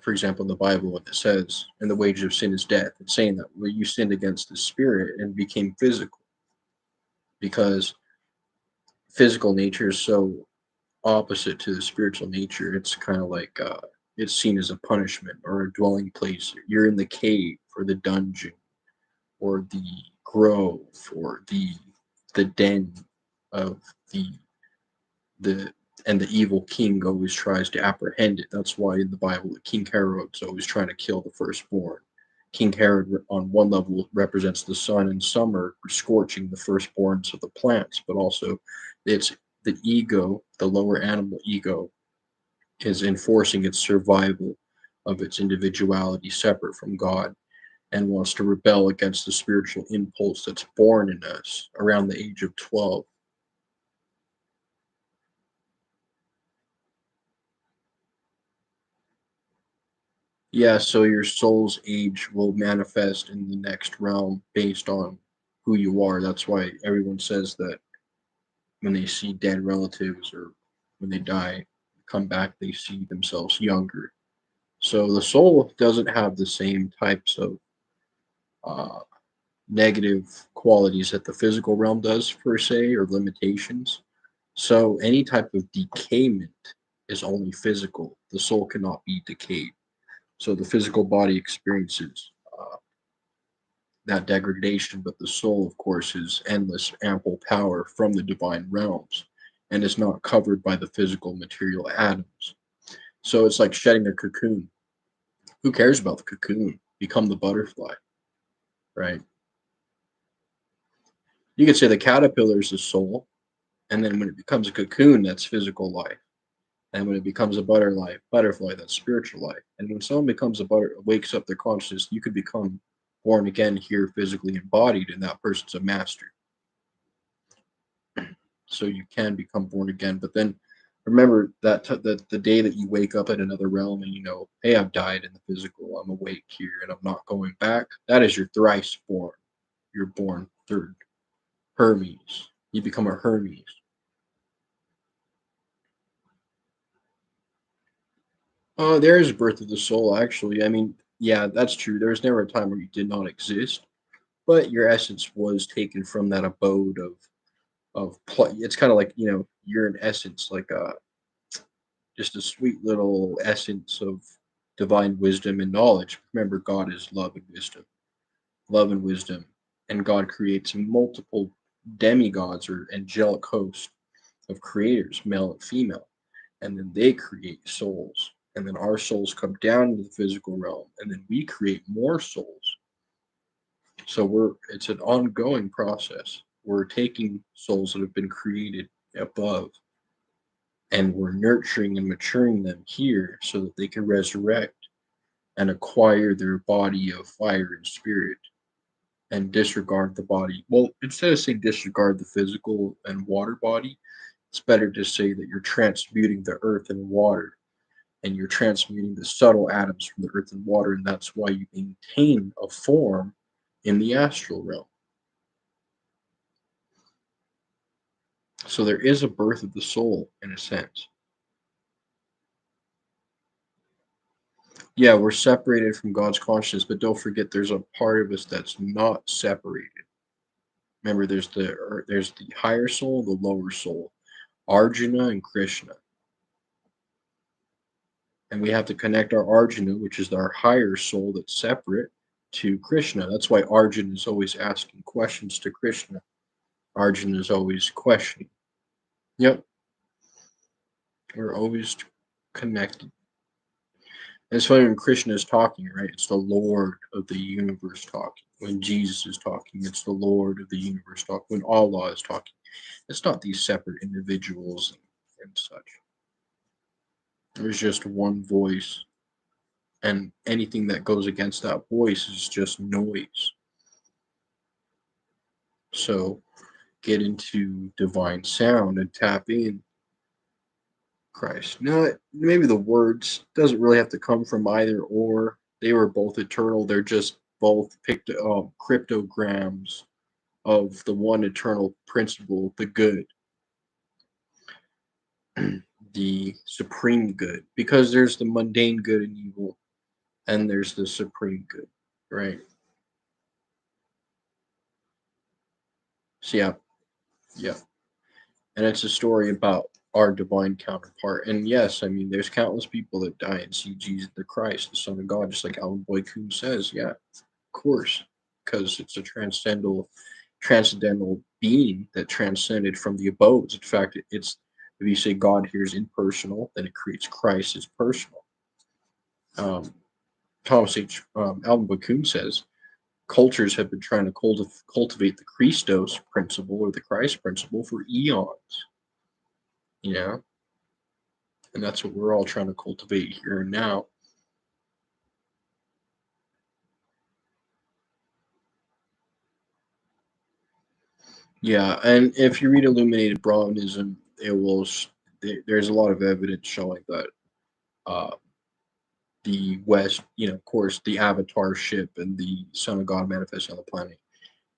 for example in the Bible, when it says, "And the wages of sin is death," it's saying that, well, you sinned against the spirit and became physical, because physical nature is so opposite to the spiritual nature. It's kind of like, it's seen as a punishment or a dwelling place. You're in the cave or the dungeon or the grove or the den of the the and the evil king always tries to apprehend it. That's why in the Bible, King Herod's always trying to kill the firstborn. King Herod, on one level, represents the sun and summer scorching the firstborns of the plants, but also it's the ego, the lower animal ego, is enforcing its survival of its individuality separate from God, and wants to rebel against the spiritual impulse that's born in us around the age of 12. Yeah, so your soul's age will manifest in the next realm based on who you are. That's why everyone says that when they see dead relatives or when they die, come back, they see themselves younger. So the soul doesn't have the same types of uh, negative qualities that the physical realm does, per se, or limitations. So any type of decayment is only physical. The soul cannot be decayed. So the physical body experiences that degradation, but the soul, of course, is endless, ample power from the divine realms and is not covered by the physical material atoms. So it's like shedding a cocoon. Who cares about the cocoon? Become the butterfly, right? You could say the caterpillar is the soul, and then when it becomes a cocoon, that's physical life. And when it becomes a butterfly, that's spiritual life. And when someone becomes a wakes up their consciousness, you could become born again here, physically embodied, and that person's a master. So you can become born again. But then remember that the day that you wake up in another realm and you know, hey, I've died in the physical, I'm awake here, and I'm not going back. That is your thrice born. You're born third. Hermes. You become a Hermes. There is a birth of the soul, actually. I mean, yeah, that's true. There was never a time where you did not exist, but your essence was taken from that abode it's kind of like, you know, you're in essence like just a sweet little essence of divine wisdom and knowledge. Remember, God is love and wisdom, and God creates multiple demigods or angelic hosts of creators, male and female, and then they create souls. And then our souls come down into the physical realm, and then we create more souls. So it's an ongoing process. We're taking souls that have been created above, and we're nurturing and maturing them here so that they can resurrect and acquire their body of fire and spirit and disregard the body. Well, instead of saying disregard the physical and water body, it's better to say that you're transmuting the earth and water, and you're transmuting the subtle atoms from the earth and water, and that's why you maintain a form in the astral realm. So there is a birth of the soul in a sense. Yeah, we're separated from God's consciousness, but don't forget there's a part of us that's not separated. Remember, there's the higher soul, the lower soul, Arjuna and Krishna, and we have to connect our Arjuna, which is our higher soul that's separate, to Krishna. That's why Arjuna is always asking questions to Krishna. Arjuna is always questioning. Yep, we're always connected. And it's funny when Krishna is talking, right? It's the Lord of the universe talking. When Jesus is talking, it's the Lord of the universe talking. When Allah is talking, it's not these separate individuals and such. There's just one voice, and anything that goes against that voice is just noise. So get into divine sound and tap in Christ. No, maybe the words doesn't really have to come from either or. They were both eternal. They're just both picked cryptograms of the one eternal principle, the good, the supreme good. Because there's the mundane good and evil, and there's the supreme good, right? So yeah, yeah. And it's a story about our divine counterpart. And yes, I mean, there's countless people that die and see Jesus the Christ, the Son of God, just like Alan Boyd Kuhn says. Yeah, of course, because it's a transcendental being that transcended from the abodes. In fact, it's if you say God here is impersonal, then it creates Christ as personal. Um, Alvin Boyd Kuhn says cultures have been trying to cultivate the Christos principle or the Christ principle for eons. You know, and that's what we're all trying to cultivate here and now. Yeah, and if you read Illuminated Brahmanism, there's a lot of evidence showing that uh, the West, you know, of course, the Avatar ship and the Son of God manifesting on the planet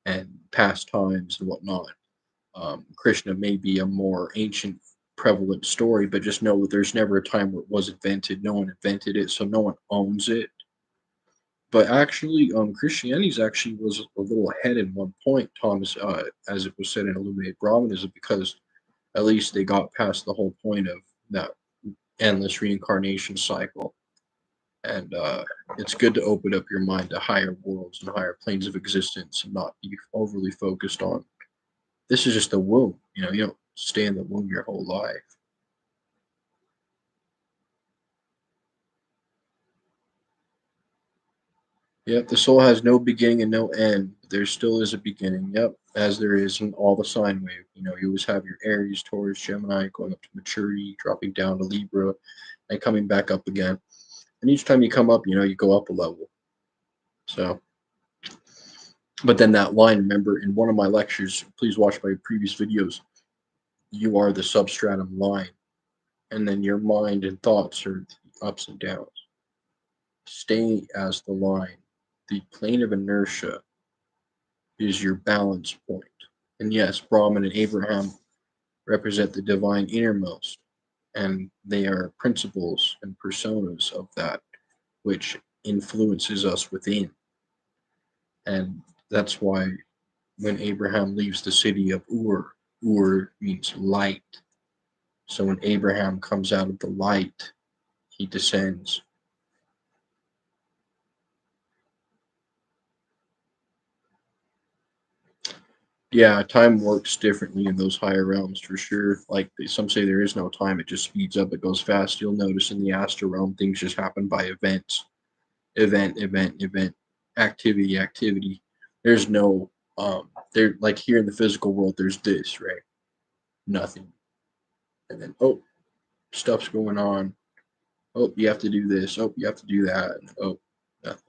and past times and whatnot. Krishna may be a more ancient, prevalent story, but just know that there's never a time where it was invented. No one invented it, so no one owns it. But actually, Christianity actually was a little ahead in one point, Thomas, as it was said in Illuminated Brahmanism, because at least they got past the whole point of that endless reincarnation cycle. And it's good to open up your mind to higher worlds and higher planes of existence and not be overly focused on this is just a womb. You don't stay in the womb your whole life. Yep, the soul has no beginning and no end. There still is a beginning. Yep, as there is in all the sine wave. You always have your Aries, Taurus, Gemini going up to maturity, dropping down to Libra, and coming back up again. And each time you come up, you go up a level. So, but then that line, remember, in one of my lectures, please watch my previous videos, you are the substratum line. And then your mind and thoughts are the ups and downs. Stay as the line. The plane of inertia is your balance point. And yes, Brahman and Abraham represent the divine innermost, and they are principles and personas of that which influences us within. And that's why when Abraham leaves the city of Ur means light. So when Abraham comes out of the light, he descends. Yeah, time works differently in those higher realms for sure. Like some say there is no time, it just speeds up, it goes fast. You'll notice in the astral realm things just happen by events. Event, activity, activity. There's no there like here in the physical world there's this, right? Nothing. And then stuff's going on. Oh, you have to do this. Oh, you have to do that. And, nothing.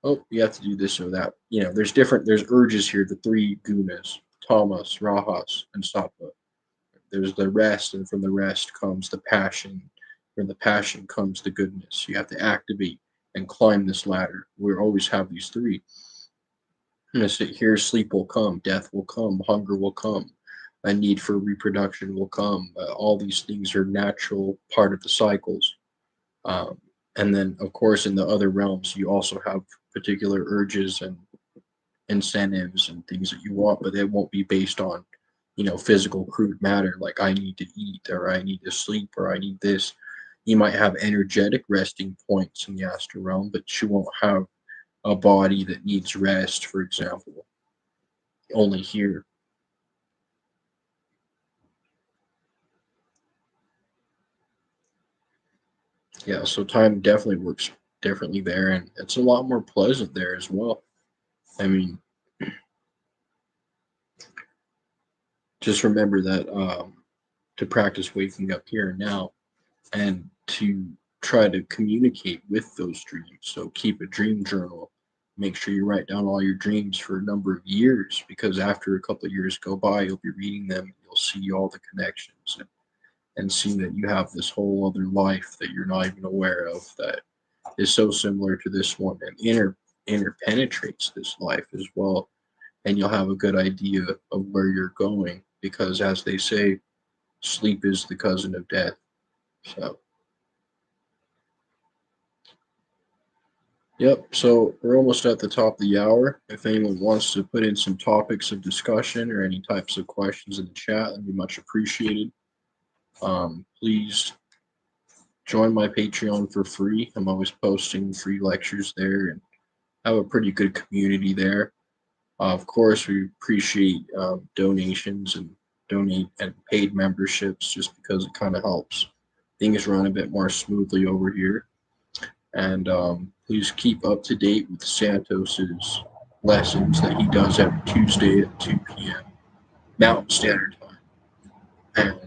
Oh, you have to do this or that. There's urges here, the three gunas, tamas, rajas, and sattva. There's the rest, and from the rest comes the passion. From the passion comes the goodness. You have to activate and climb this ladder. We always have these three. And sit here, sleep will come, death will come, hunger will come, a need for reproduction will come. All these things are natural part of the cycles. Um, and then, of course, in the other realms, you also have particular urges and incentives and things that you want, but it won't be based on, physical crude matter like I need to eat or I need to sleep or I need this. You might have energetic resting points in the astral realm, but you won't have a body that needs rest, for example, only here. Yeah, so time definitely works differently there, and it's a lot more pleasant there as well. I mean, just remember that to practice waking up here and now and to try to communicate with those dreams. So keep a dream journal. Make sure you write down all your dreams for a number of years because after a couple of years go by, you'll be reading them. You'll see all the connections and see that you have this whole other life that you're not even aware of that is so similar to this one and interpenetrates this life as well. And you'll have a good idea of where you're going because, as they say, sleep is the cousin of death. So, yep. So we're almost at the top of the hour. If anyone wants to put in some topics of discussion or any types of questions in the chat, that'd be much appreciated. Please join my Patreon for free. I'm always posting free lectures there and have a pretty good community there. Of course, we appreciate donations and donate and paid memberships just because it kind of helps things run a bit more smoothly over here. And please keep up to date with Santos's lessons that he does every Tuesday at 2 p.m. Mountain Standard Time.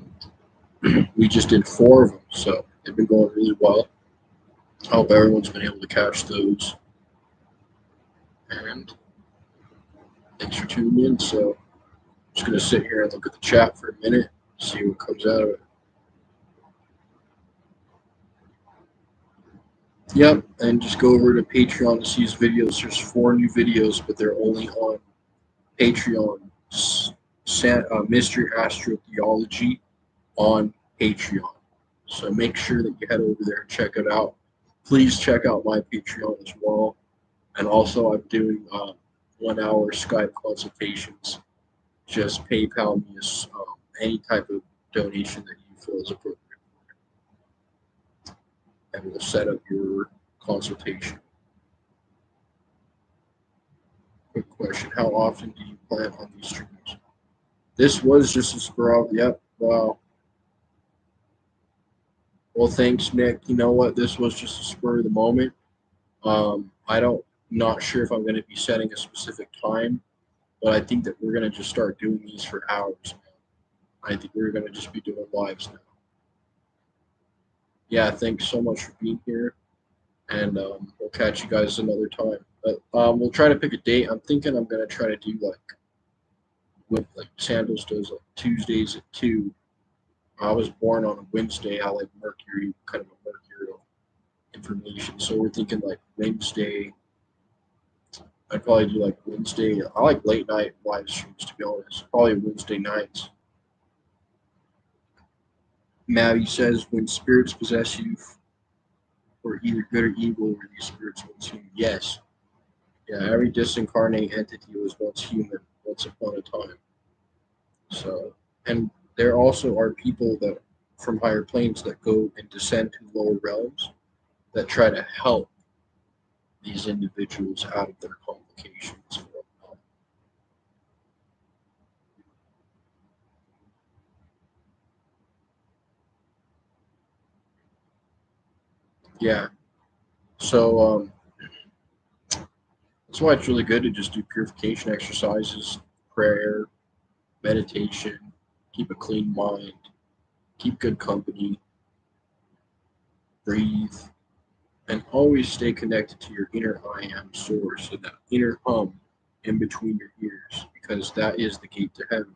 And we just did 4 of them, so they've been going really well. I hope everyone's been able to catch those. And thanks for tuning in. So I'm just going to sit here and look at the chat for a minute, see what comes out of it. Yep, and just go over to Patreon to see his videos. There's 4 new videos, but they're only on Patreon, Mystery Astrotheology on Patreon. So make sure that you head over there and check it out. Please check out my Patreon as well. And also, I'm doing 1 hour Skype consultations. Just PayPal me any type of donation that you feel is appropriate, and we'll set up your consultation. Quick question: how often do you plan on these streams? This was just a spur of. Yep. Wow. Well, thanks, Nick. You know what? This was just a spur of the moment. I don't, not sure if I'm going to be setting a specific time, but I think that we're going to just start doing these for hours. I think we're going to just be doing lives now. Yeah, thanks so much for being here, and we'll catch you guys another time. But we'll try to pick a date. I'm thinking I'm going to try to do like Sandals does, like Tuesdays at 2. I was born on a Wednesday. I like Mercury, kind of a mercurial information. So we're thinking like Wednesday. I'd probably do like Wednesday. I like late night live streams, to be honest. Probably Wednesday nights. Maddie says, when spirits possess you for either good or evil, were these spirits once human? Yes. Yeah, every disincarnate entity was once human, once upon a time. So, and there also are people that from higher planes that go and descend to lower realms that try to help these individuals out of their complications and whatnot. Yeah. So that's why it's really good to just do purification exercises, prayer, meditation, keep a clean mind, keep good company, breathe, and always stay connected to your inner I am source, and that inner hum in between your ears, because that is the gate to heaven.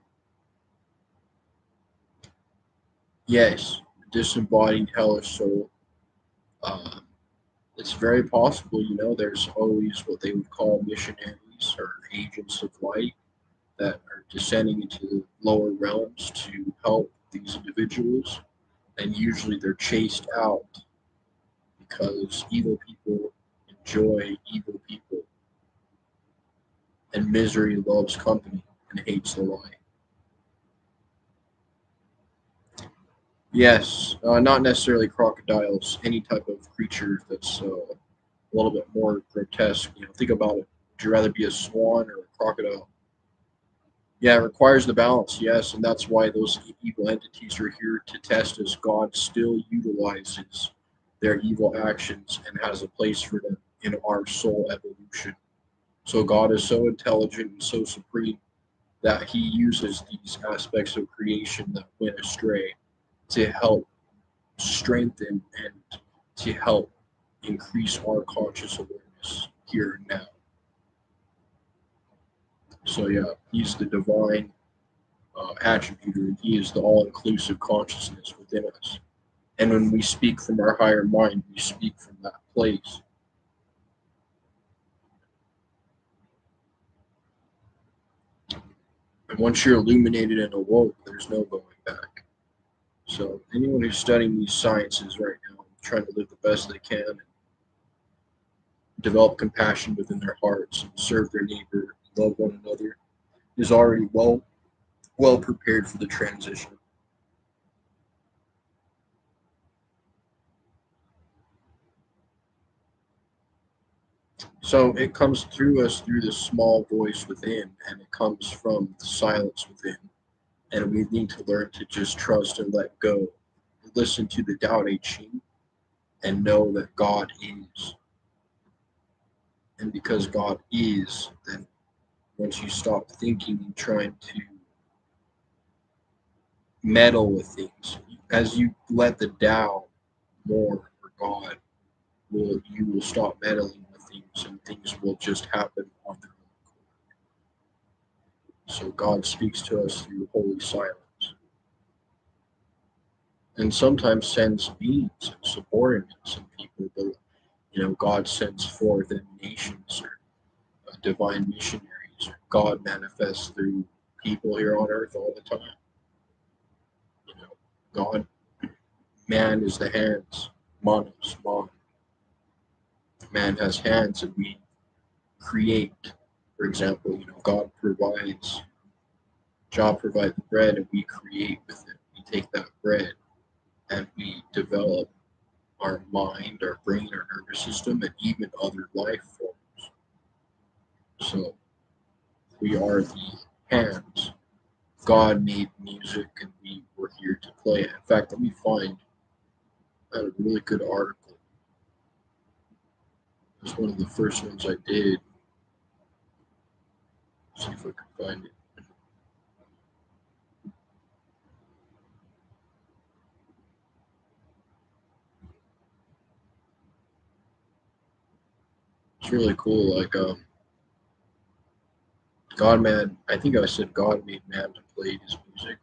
Yes, disembodied hellish soul. Uh, it's very possible, there's always what they would call missionaries or agents of light that are descending into the lower realms to help these individuals, and usually they're chased out because evil people enjoy evil people, and misery loves company and hates the light. Yes, not necessarily crocodiles, any type of creature that's a little bit more grotesque. Think about it. Would you rather be a swan or a crocodile? Yeah, it requires the balance, yes, and that's why those evil entities are here to test us. God still utilizes their evil actions and has a place for them in our soul evolution. So God is so intelligent and so supreme that he uses these aspects of creation that went astray to help strengthen and to help increase our conscious awareness here and now. So yeah, he's the divine attributor, and he is the all-inclusive consciousness within us. And when we speak from our higher mind, we speak from that place. And once you're illuminated and awoke, there's no going back. So anyone who's studying these sciences right now, trying to live the best they can, and develop compassion within their hearts, and serve their neighbor, love one another, is already well prepared for the transition. So it comes through us through this small voice within, and it comes from the silence within. And we need to learn to just trust and let go. Listen to the Tao Te Ching and know that God is. And because God is, then once you stop thinking and trying to meddle with things, as you let the Tao more for God, you will stop meddling with things, and things will just happen on their own. So God speaks to us through holy silence, and sometimes sends beings and subordinates and people. But God sends forth emanations or divine missionaries God manifests through people here on earth all the time. You know, God, man is the hands, manos, man. Man has hands, and we create. For example, God provides, Jah provides the bread, and we create with it. We take that bread and we develop our mind, our brain, our nervous system, and even other life forms. So we are the hands. God made music, and we were here to play it. In fact, let me find a really good article. It's one of the first ones I did. See if I can find it. It's really cool. Like God man, I think I said God made man to play his music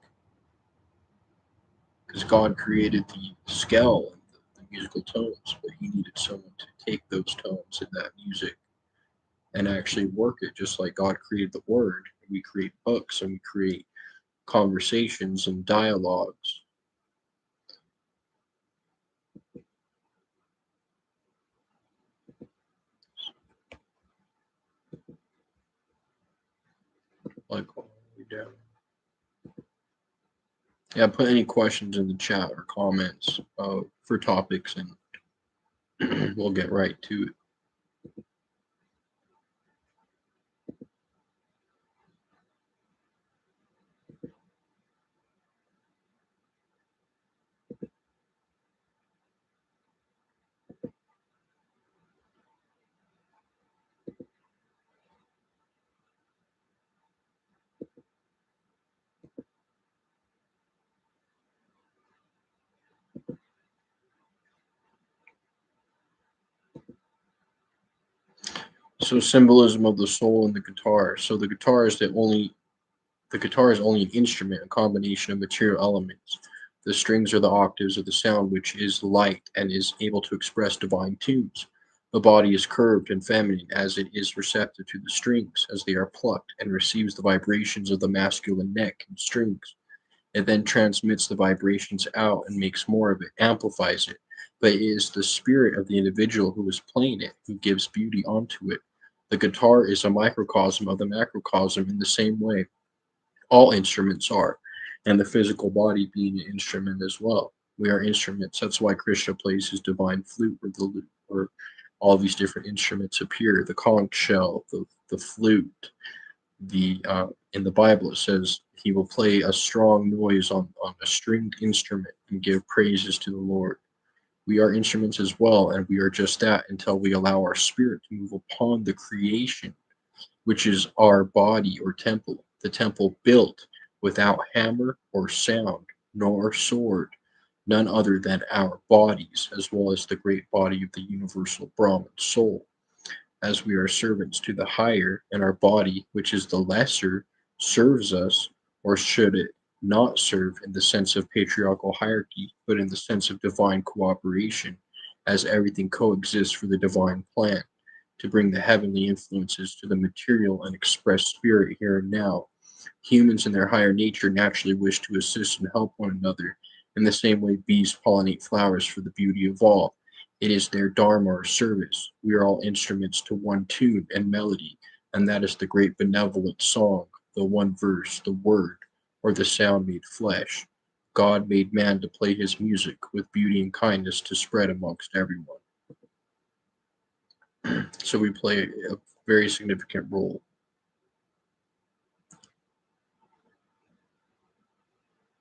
because God created the scale and the musical tones, but he needed someone to take those tones in that music and actually work it, just like God created the word. We create books and we create conversations and dialogues. Like all the way down. Yeah, put any questions in the chat or comments for topics, and we'll get right to it. So symbolism of the soul and the guitar. So the guitar is only an instrument, a combination of material elements. The strings are the octaves of the sound, which is light and is able to express divine tunes. The body is curved and feminine as it is receptive to the strings as they are plucked and receives the vibrations of the masculine neck and strings. It then transmits the vibrations out and makes more of it, amplifies it. But it is the spirit of the individual who is playing it who gives beauty onto it. The guitar is a microcosm of the macrocosm in the same way all instruments are, and the physical body being an instrument as well. We are instruments. That's why Krishna plays his divine flute or the lute, or all these different instruments appear. The conch shell, the flute, the in the Bible it says he will play a strong noise on a stringed instrument and give praises to the Lord. We are instruments as well, and we are just that until we allow our spirit to move upon the creation, which is our body or temple, the temple built without hammer or sound, nor sword, none other than our bodies, as well as the great body of the universal Brahman soul. As we are servants to the higher, and our body, which is the lesser, serves us, or should it not serve in the sense of patriarchal hierarchy, but in the sense of divine cooperation, as everything coexists for the divine plan, to bring the heavenly influences to the material and express spirit here and now. Humans in their higher nature naturally wish to assist and help one another, in the same way bees pollinate flowers for the beauty of all. It is their dharma or service. We are all instruments to one tune and melody, and that is the great benevolent song, the one verse, the word, or the sound made flesh. God made man to play his music with beauty and kindness to spread amongst everyone. So we play a very significant role.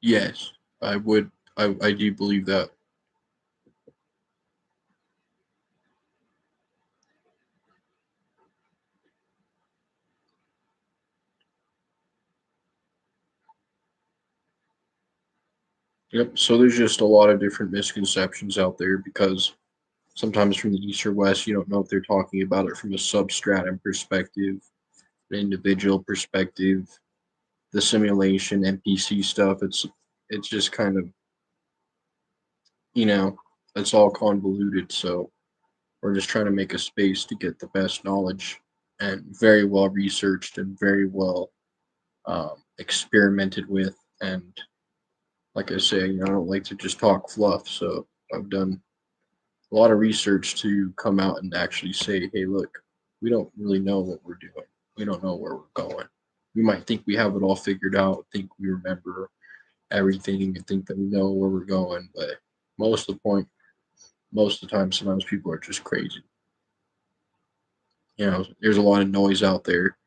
Yes, I would. I do believe that. Yep. So there's just a lot of different misconceptions out there because sometimes from the east or west, you don't know if they're talking about it from a substratum perspective, an individual perspective, the simulation, NPC stuff. It's just kind of you know it's all convoluted. So we're just trying to make a space to get the best knowledge and very well researched and very well experimented with. And like I say, I don't like to just talk fluff, so I've done a lot of research to come out and actually say, hey, look, we don't really know what we're doing. We don't know where we're going. We might think we have it all figured out, think we remember everything, and think that we know where we're going, but most of the point, most of the time, sometimes people are just crazy. There's a lot of noise out there,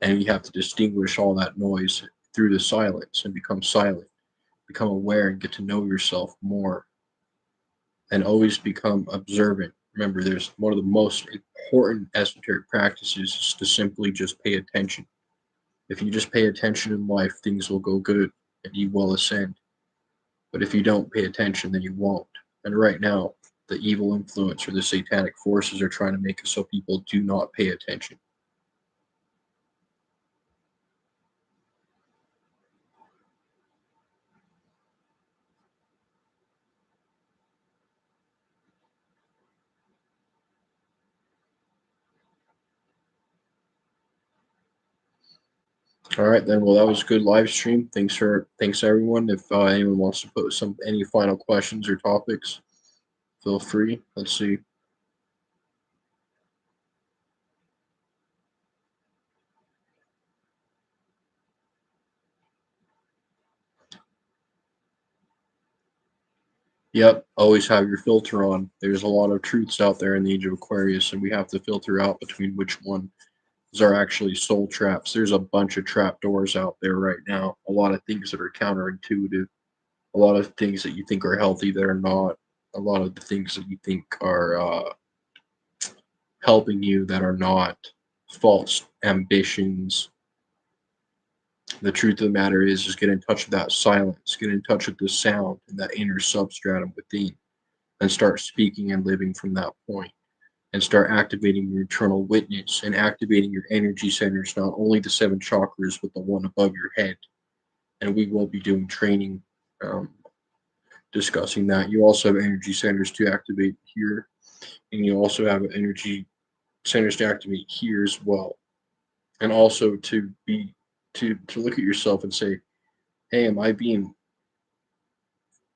and you have to distinguish all that noise through the silence and become silent, become aware, and get to know yourself more, and always become observant. Remember, there's one of the most important esoteric practices is to simply just pay attention. If you just pay attention in life, things will go good and you will ascend. But if you don't pay attention, then you won't. And right now, the evil influence or the satanic forces are trying to make it so people do not pay attention. All right, then. Well, that was a good live stream. Thanks everyone. If anyone wants to put any final questions or topics, feel free. Let's see. Yep, always have your filter on. There's a lot of truths out there in the age of Aquarius, and we have to filter out between which ones are actually soul traps. There's a bunch of trap doors out there right now. A lot of things that are counterintuitive. A lot of things that you think are healthy that are not. A lot of the things that you think are helping you that are not. False ambitions. The truth of the matter is get in touch with that silence. Get in touch with the sound and that inner substratum within, and start speaking and living from that point, and start activating your internal witness and activating your energy centers, not only the seven chakras, but the one above your head. And we will be doing training discussing that. You also have energy centers to activate here, and you also have energy centers to activate here as well. And also to look at yourself and say, hey, am I being,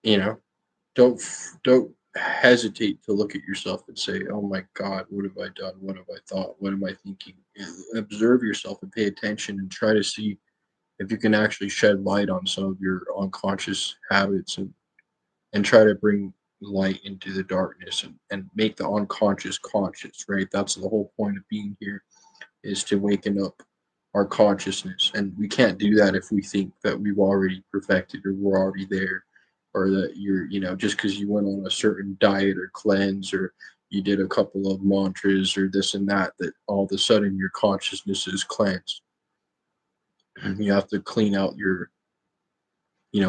you know, don't hesitate to look at yourself and say, "Oh my God, what have I done? What have I thought? What am I thinking?" Observe yourself and pay attention and try to see if you can actually shed light on some of your unconscious habits, and try to bring light into the darkness, and make the unconscious conscious. Right? That's the whole point of being here, is to waken up our consciousness. And we can't do that if we think that we've already perfected or we're already there, or that you're, just because you went on a certain diet or cleanse, or you did a couple of mantras or this and that all of a sudden your consciousness is cleansed. You have to clean out your,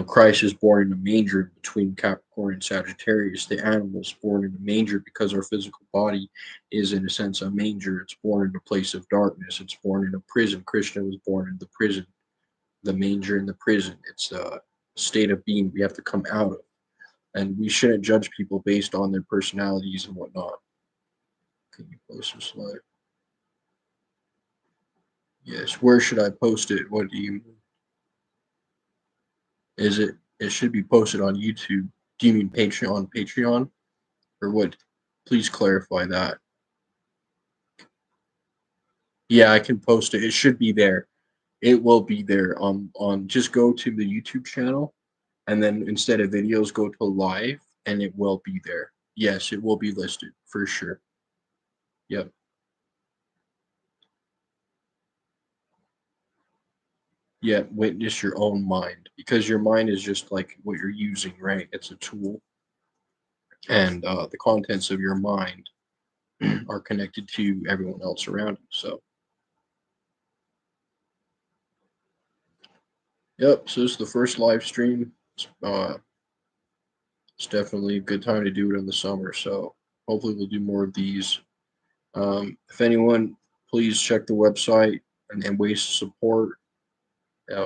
Christ is born in a manger between Capricorn and Sagittarius. The animal is born in a manger because our physical body is, in a sense, a manger. It's born in a place of darkness. It's born in a prison. Krishna was born in the prison, the manger in the prison. It's a state of being we have to come out of. And we shouldn't judge people based on their personalities and whatnot. Can you post this slide? Yes. Where should I post it? What do you is it? It should be posted on YouTube. Do you mean Patreon? Patreon? Or what? Please clarify that. Yeah, I can post it. It should be there. It will be there on just go to the YouTube channel, and then instead of videos go to live, and it will be there. Yes, it will be listed for sure. Yep. Yeah, witness your own mind, because your mind is just like what you're using, right? It's a tool, and the contents of your mind are connected to everyone else around you. So, yep. So this is the first live stream. It's definitely a good time to do it in the summer. So hopefully we'll do more of these. If anyone, please check the website and ways to support.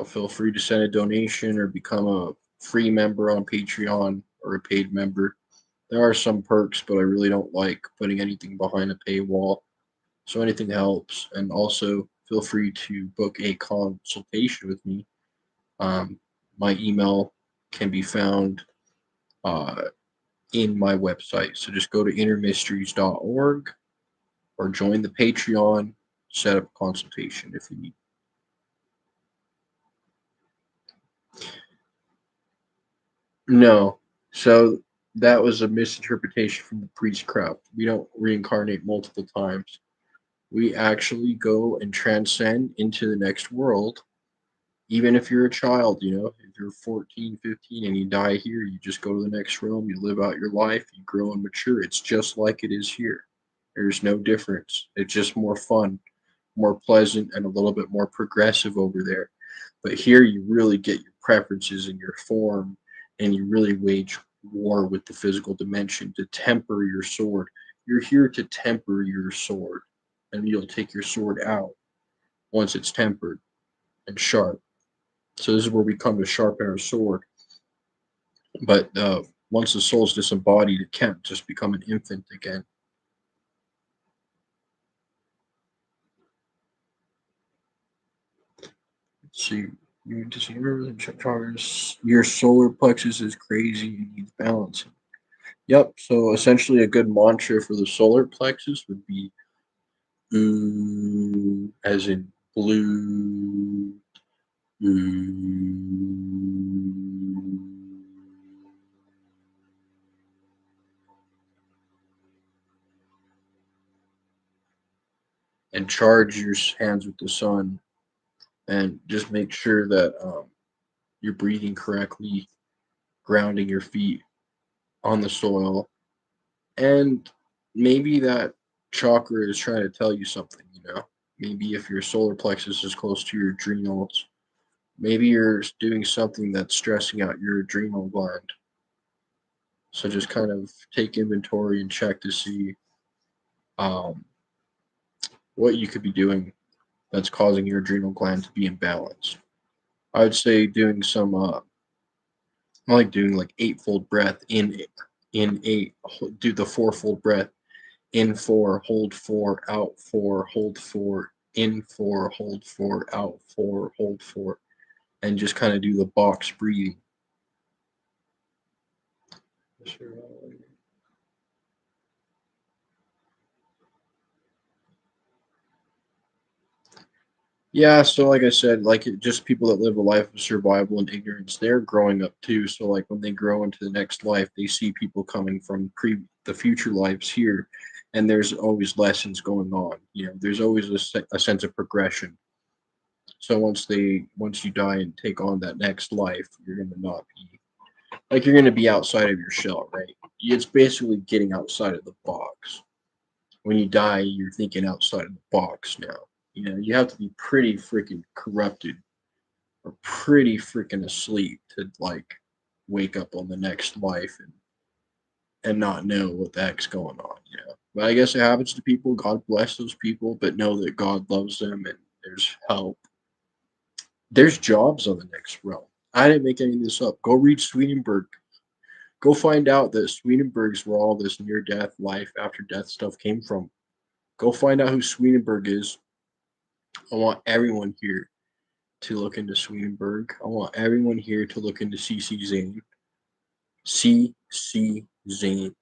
Feel free to send a donation or become a free member on Patreon or a paid member. There are some perks, but I really don't like putting anything behind a paywall. So anything helps. And also feel free to book a consultation with me. Um, my email can be found uh, in my website. So just go to innermysteries.org or join the Patreon, set up a consultation if you need. No. So that was a misinterpretation from the priestcraft. We don't reincarnate multiple times. We actually go and transcend into the next world. Even if you're a child, if you're 14, 15, and you die here, you just go to the next realm, you live out your life, you grow and mature. It's just like it is here. There's no difference. It's just more fun, more pleasant, and a little bit more progressive over there. But here you really get your preferences and your form, and you really wage war with the physical dimension to temper your sword. You're here to temper your sword, and you'll take your sword out once it's tempered and sharp. So this is where we come to sharpen our sword. But once the soul's disembodied, it can't just become an infant again. Let's see. You just remember your solar plexus is crazy and needs balancing. Yep. So essentially, a good mantra for the solar plexus would be "ooh," as in blue. Ooh. And charge your hands with the sun, and just make sure that you're breathing correctly, grounding your feet on the soil, and maybe that chakra is trying to tell you something. Maybe if your solar plexus is close to your adrenals, maybe you're doing something that's stressing out your adrenal gland. So just kind of take inventory and check to see um, what you could be doing that's causing your adrenal gland to be imbalanced. I would say doing some I like doing like eightfold breath in eight, do the fourfold breath: in four, hold four, out four, hold four, in four, hold four, out four, hold four, and just kind of do the box breathing. Yeah, so like I said, like just people that live a life of survival and ignorance, they're growing up too. So like when they grow into the next life, they see people coming from the future lives here, and there's always lessons going on. There's always a sense of progression. So once you die and take on that next life, you're gonna not be like you're gonna be outside of your shell, right? It's basically getting outside of the box. When you die, you're thinking outside of the box now. You have to be pretty freaking corrupted or pretty freaking asleep to like wake up on the next life and not know what the heck's going on. But I guess it happens to people. God bless those people, but know that God loves them and there's help. There's jobs on the next realm. I didn't make any of this up. Go read Swedenborg. Go find out that Swedenborg's where all this near death, life after death stuff came from. Go find out who Swedenborg is. I want everyone here to look into Swedenborg. I want everyone here to look into C.C. Zane. C.C. Zane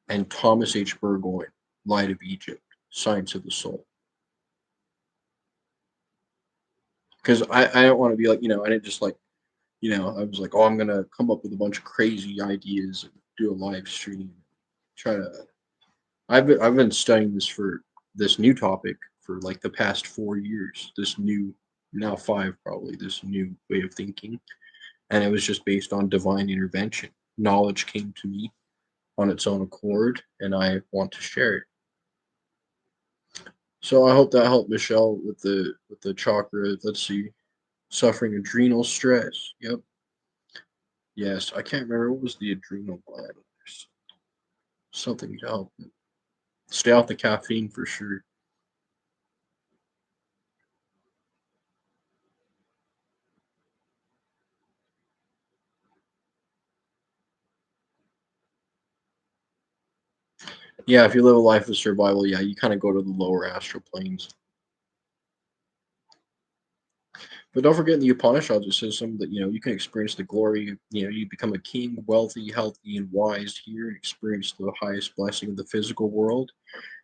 and Thomas H. Burgoyne, Light of Egypt, Science of the Soul. Because I don't want to be like, I didn't just like, I was like, oh, I'm going to come up with a bunch of crazy ideas and do a live stream. Try to, I've been studying this new topic for like the past 4 years, this new, now five probably, this new way of thinking. And it was just based on divine intervention. Knowledge came to me on its own accord, and I want to share it. So I hope that helped Michelle with the chakra. Let's see, suffering adrenal stress. Yep. Yes, I can't remember what was the adrenal gland. There's something to help it. Stay off the caffeine for sure. Yeah, if you live a life of survival, yeah, you kind of go to the lower astral planes. But don't forget in the Upanishads, it says some that you can experience the glory. You become a king, wealthy, healthy, and wise here, and experience the highest blessing of the physical world.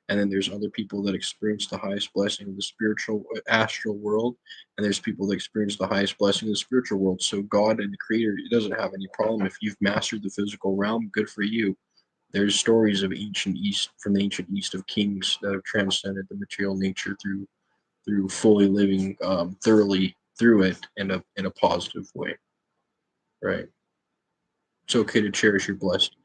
And then there's other people that experience the highest blessing of the spiritual astral world, and there's people that experience the highest blessing of the spiritual world. So God and the Creator, it doesn't have any problem if you've mastered the physical realm. Good for you. There's stories of ancient East from the ancient East of kings that have transcended the material nature through fully living thoroughly through it in a positive way. Right. It's okay to cherish your blessings.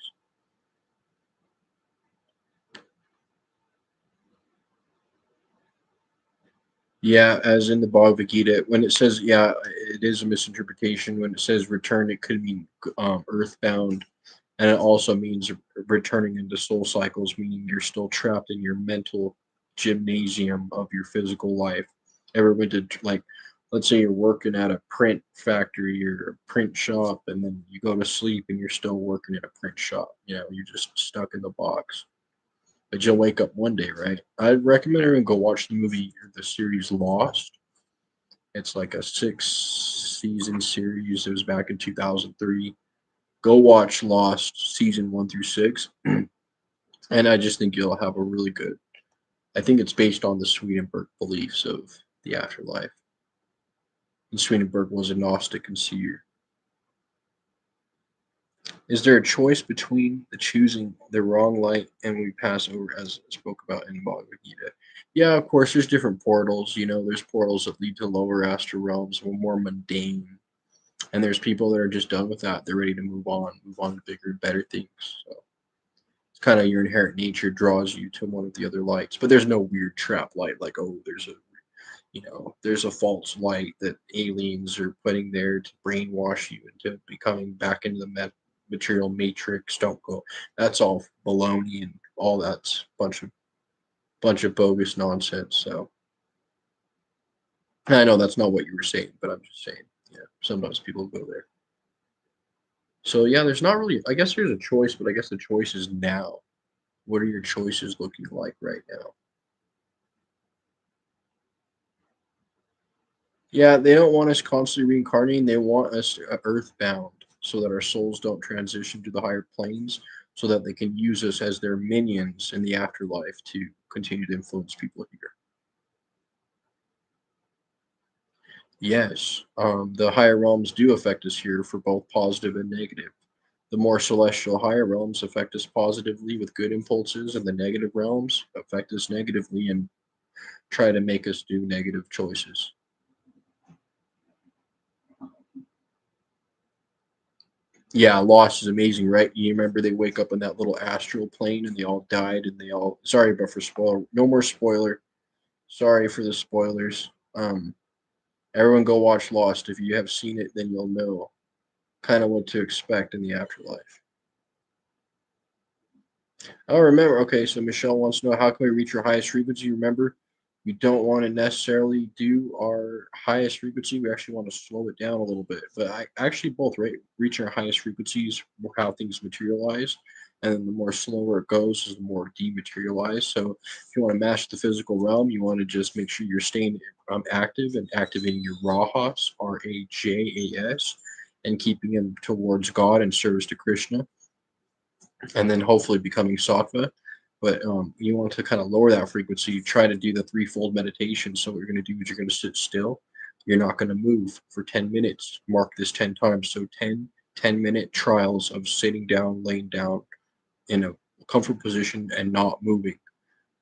Yeah, as in the Bhagavad Gita, when it says, yeah, it is a misinterpretation. When it says return, it could mean earthbound, and it also means returning into soul cycles, meaning you're still trapped in your mental gymnasium of your physical life. Ever been to, like, let's say you're working at a print factory or a print shop, and then you go to sleep and you're still working at a print shop. You're just stuck in the box. But you'll wake up one day, right? I'd recommend everyone go watch the movie or the series Lost. It's like a 6 season series. It was back in 2003. Go watch Lost season 1 through 6, and I just think you'll have a really good. I think it's based on the Swedenborg beliefs of the afterlife. And Swedenborg was a Gnostic and seer. Is there a choice between the choosing the wrong light and we pass over as I spoke about in Bhagavad Gita? Yeah, of course, there's different portals. There's portals that lead to lower astral realms, more mundane. And there's people that are just done with that. They're ready to move on to bigger and better things. So it's kind of your inherent nature draws you to one of the other lights. But there's no weird trap light like, oh, there's a false light that aliens are putting there to brainwash you into becoming back into the material matrix. Don't go. That's all baloney and all that's bunch of bogus nonsense. So I know that's not what you were saying, but I'm just saying, yeah, sometimes people go there. So yeah, there's not really. I guess there's a choice, but I guess the choice is now. What are your choices looking like right now? Yeah, they don't want us constantly reincarnating. They want us earthbound so that our souls don't transition to the higher planes, so that they can use us as their minions in the afterlife to continue to influence people here. Yes, the higher realms do affect us here for both positive and negative. The more celestial higher realms affect us positively with good impulses, and the negative realms affect us negatively and try to make us do negative choices. Yeah, Lost is amazing, right? You remember they wake up in that little astral plane and they all died and they all. Sorry, but for spoiler, no more spoiler. Sorry for the spoilers. Everyone go watch Lost. If you have seen it, then you'll know kind of what to expect in the afterlife. Oh, remember. Okay, so Michelle wants to know how can we reach our highest frequency? Remember, we don't want to necessarily do our highest frequency. We actually want to slow it down a little bit. But I actually both right reach our highest frequencies, how things materialize, and then the more slower it goes, is the more dematerialized. So if you want to master the physical realm, you want to just make sure you're staying active and activating your rajas, Rajas, and keeping them towards God and service to Krishna and then hopefully becoming sattva. But you want to kind of lower that frequency. Try to do the threefold meditation. So what you're going to do is you're going to sit still. You're not going to move for 10 minutes. Mark this 10 times. So 10-minute trials of sitting down, laying down in a comfortable position and not moving.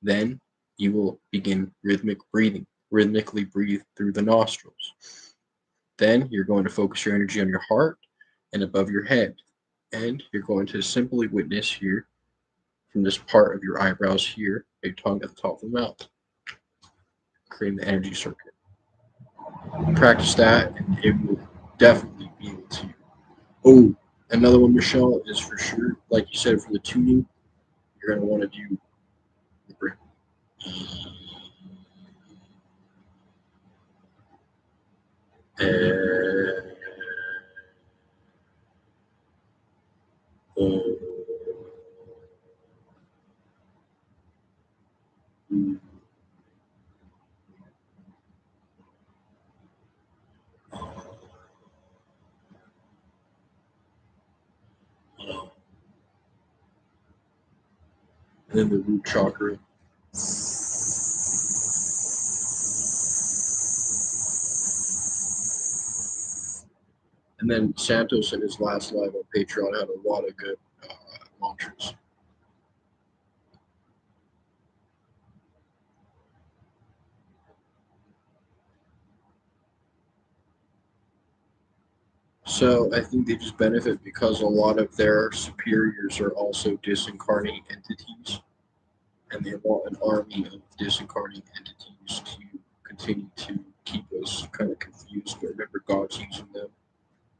Then you will begin rhythmic breathing. Rhythmically breathe through the nostrils. Then you're going to focus your energy on your heart and above your head. And you're going to simply witness here from this part of your eyebrows here, a tongue at the top of the mouth, creating the energy circuit. Practice that, and it will definitely be able to. Oh, another one, Michelle, is for sure. Like you said, for the tuning, you're going to want to do the breath. Uh, uh, And then the root chakra. And then Santos in his last live on Patreon had a lot of good mantras. So I think they just benefit because a lot of their superiors are also disincarnate entities, and they want an army of disincarnate entities to continue to keep us kind of confused. But remember, God's using them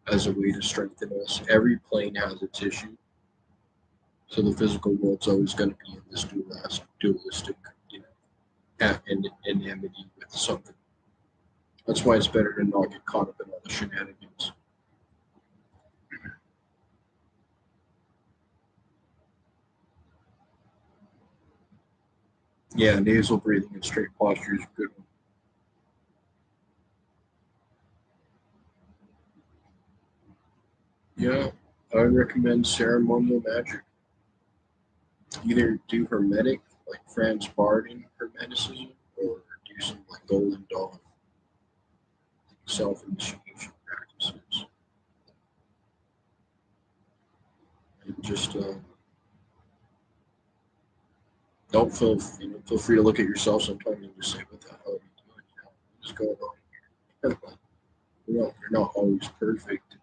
as a way to strengthen us. Every plane has its issue. So the physical world's always going to be in this dualistic, enmity with something. That's why it's better to not get caught up in all the shenanigans. Yeah, nasal breathing and straight posture is a good one. Yeah, I would recommend ceremonial magic. Either do hermetic, like Franz Bardin hermeticism, or do some like Golden Dawn self-initiation practices. And just don't feel free to look at yourself sometimes and just say, "What the hell are you doing? What's going on here?" You're not always perfect.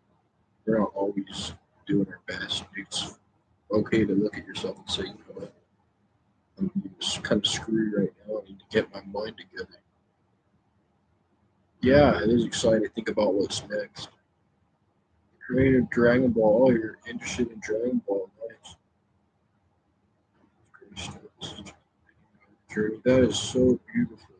We're not always doing our best. It's okay to look at yourself and say, "You know what? I'm just kind of screwed right now. I need to get my mind together." Yeah, it is exciting to think about what's next. Creative Dragon Ball. Oh, you're interested in Dragon Ball. Nice. That is so beautiful.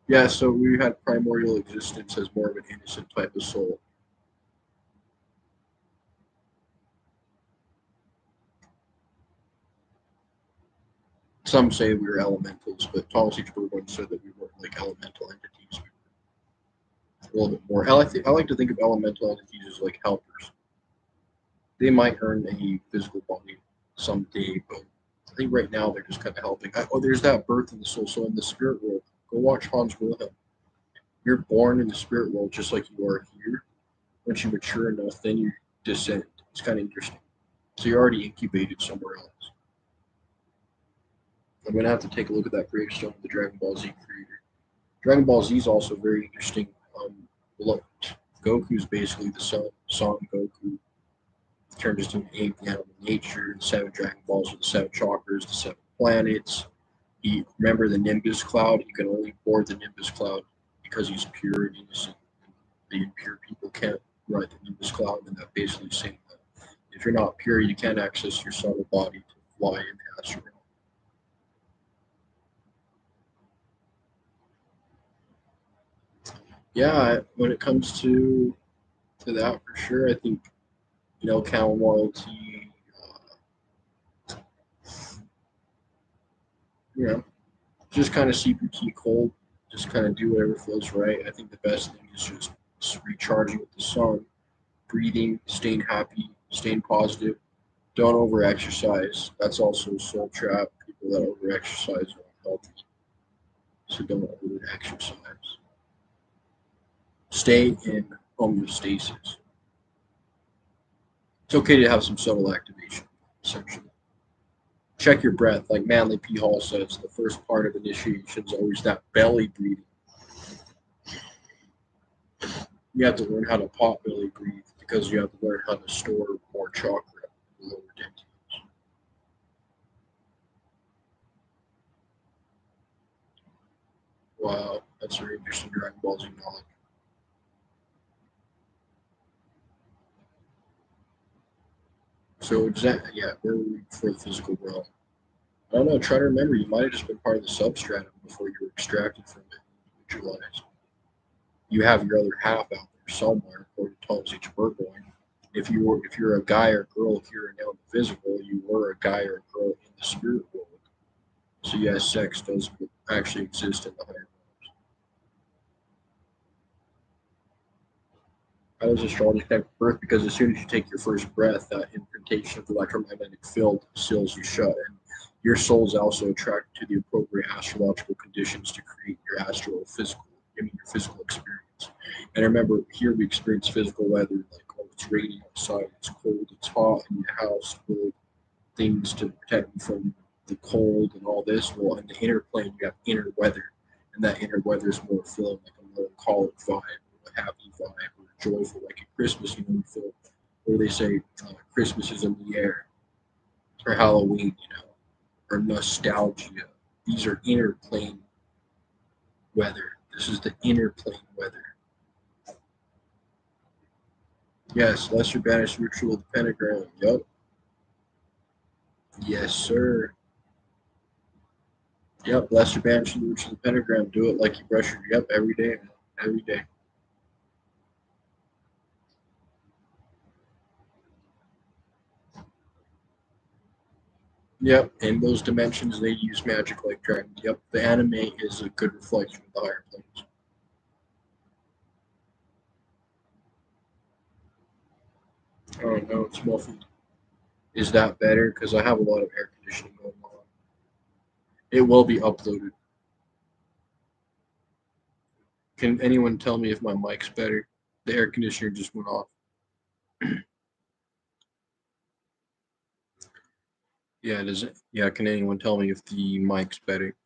Yeah, so we had primordial existence as more of an innocent type of soul. Some say we were elementals, but Thomas H. Burgoyne said that we weren't like elemental entities. A little bit more. I like to think of elemental entities as like helpers. They might earn a physical body someday, but I think right now they're just kind of helping. There's that birth in the soul. So in the spirit world, go watch Hans Wilhelm. You're born in the spirit world just like you are here. Once you mature enough, then you descend. It's kind of interesting. So you're already incubated somewhere else. I'm gonna have to take a look at that gravestone of the Dragon Ball Z creator. Dragon Ball Z is also very interesting. Look, Goku's basically the Son Goku turned into an ape, the animal nature. The seven Dragon Balls are the seven chakras, the seven planets. Remember the Nimbus cloud? You can only board the Nimbus cloud because he's pure and innocent. The impure people can't ride the Nimbus cloud, and that basically saying that if you're not pure, you can't access your subtle body to fly in the astral realm. Yeah, when it comes to that for sure, I think chamomile tea, you know, just kind of sip your tea cold, just kind of do whatever feels right. I think the best thing is just recharging with the sun, breathing, staying happy, staying positive. Don't over exercise. That's also a soul trap. People that over exercise are unhealthy. So don't over exercise. Stay in homeostasis. It's okay to have some subtle activation, essentially. Check your breath. Like Manly P. Hall says, the first part of initiation is always that belly breathing. You have to learn how to pot belly breathe because you have to learn how to store more chakra in the lower density. Wow, that's very interesting Dragon Ball Z knowledge. So exactly, yeah, where were we before the physical realm? I don't know. Try to remember. You might have just been part of the substratum before you were extracted from it and individualized. You have your other half out there somewhere, according to Thomas H. Burgoyne. If you're a guy or girl here and now in the physical, you were a guy or a girl in the spirit world. So yes, sex does actually exist in the higher. How does astrology connect with birth? Because as soon as you take your first breath, that imprintation of the electromagnetic field seals you shut, and your soul is also attracted to the appropriate astrological conditions to create your astral physical, your physical experience. And remember, here we experience physical weather, like oh, it's raining outside, it's cold, it's hot in your house, build things to protect you from the cold and all this. Well, in the inner plane, you have inner weather, and that inner weather is more feeling like a melancholic vibe, or a happy vibe, or joyful. Like at Christmas, you feel where they say Christmas is in the air, or Halloween, or nostalgia. These are inner plane weather. This is the inner plane weather. Yes, lesser banished ritual of the pentagram. Yup. Yes, sir. Yep, lesser banished ritual of the pentagram. Do it like you brush your yep every day, man. Every day. Yep, in those dimensions they use magic like dragons. Yep, the anime is a good reflection of the higher planes. Oh no, it's muffled. Is that better? Because I have a lot of air conditioning going on. It will be uploaded. Can anyone tell me if my mic's better? The air conditioner just went off. Yeah, does it? Yeah, can anyone tell me if the mic's better?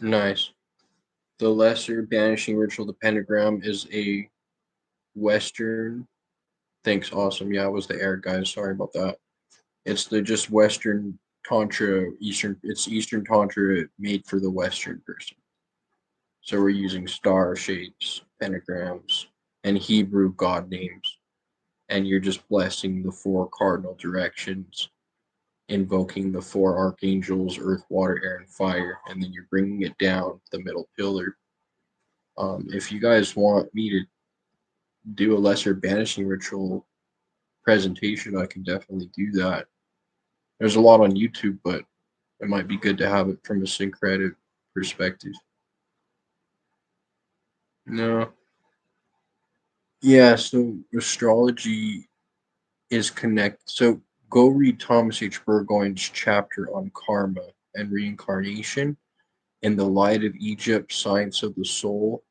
Nice. The lesser banishing ritual, the pentagram, is a Western. Thanks, awesome. Yeah, it was the air guys. Sorry about that. It's the just Western Tantra, Eastern. It's Eastern Tantra made for the Western person. So we're using star shapes, pentagrams, and Hebrew god names, and you're just blessing the four cardinal directions, invoking the four archangels: earth, water, air, and fire, and then you're bringing it down the middle pillar. If you guys want me to do a lesser banishing ritual presentation, I can definitely do that. There's a lot on YouTube, but it might be good to have it from a syncretic perspective. No. Yeah, so astrology is connect. So go read Thomas H. Burgoyne's chapter on karma and reincarnation in the Light of Egypt, Science of the Soul,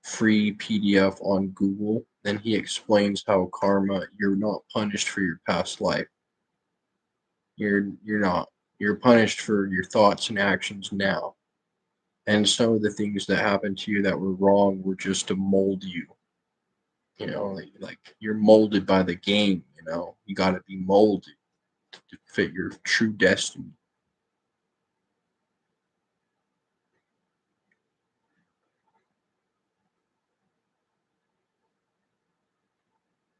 free PDF on Google. Then he explains how karma, you're not punished for your past life. You're not. You're punished for your thoughts and actions now. And some of the things that happened to you that were wrong were just to mold you. Like you're molded by the game. You got to be molded to fit your true destiny.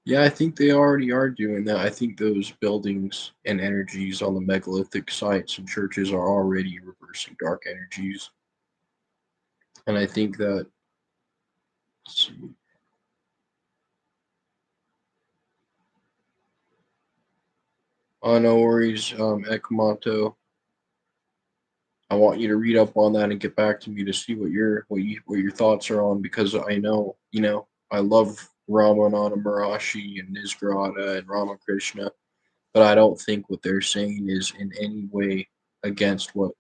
Yeah, I think they already are doing that. I think those buildings and energies on the megalithic sites and churches are already reversing dark energies. And I think that, let's see, oh, no worries, Ekamoto. I want you to read up on that and get back to me to see what your thoughts are on, because I know, I love Ramananda Maharishi and Nisargadatta and Ramakrishna, but I don't think what they're saying is in any way against what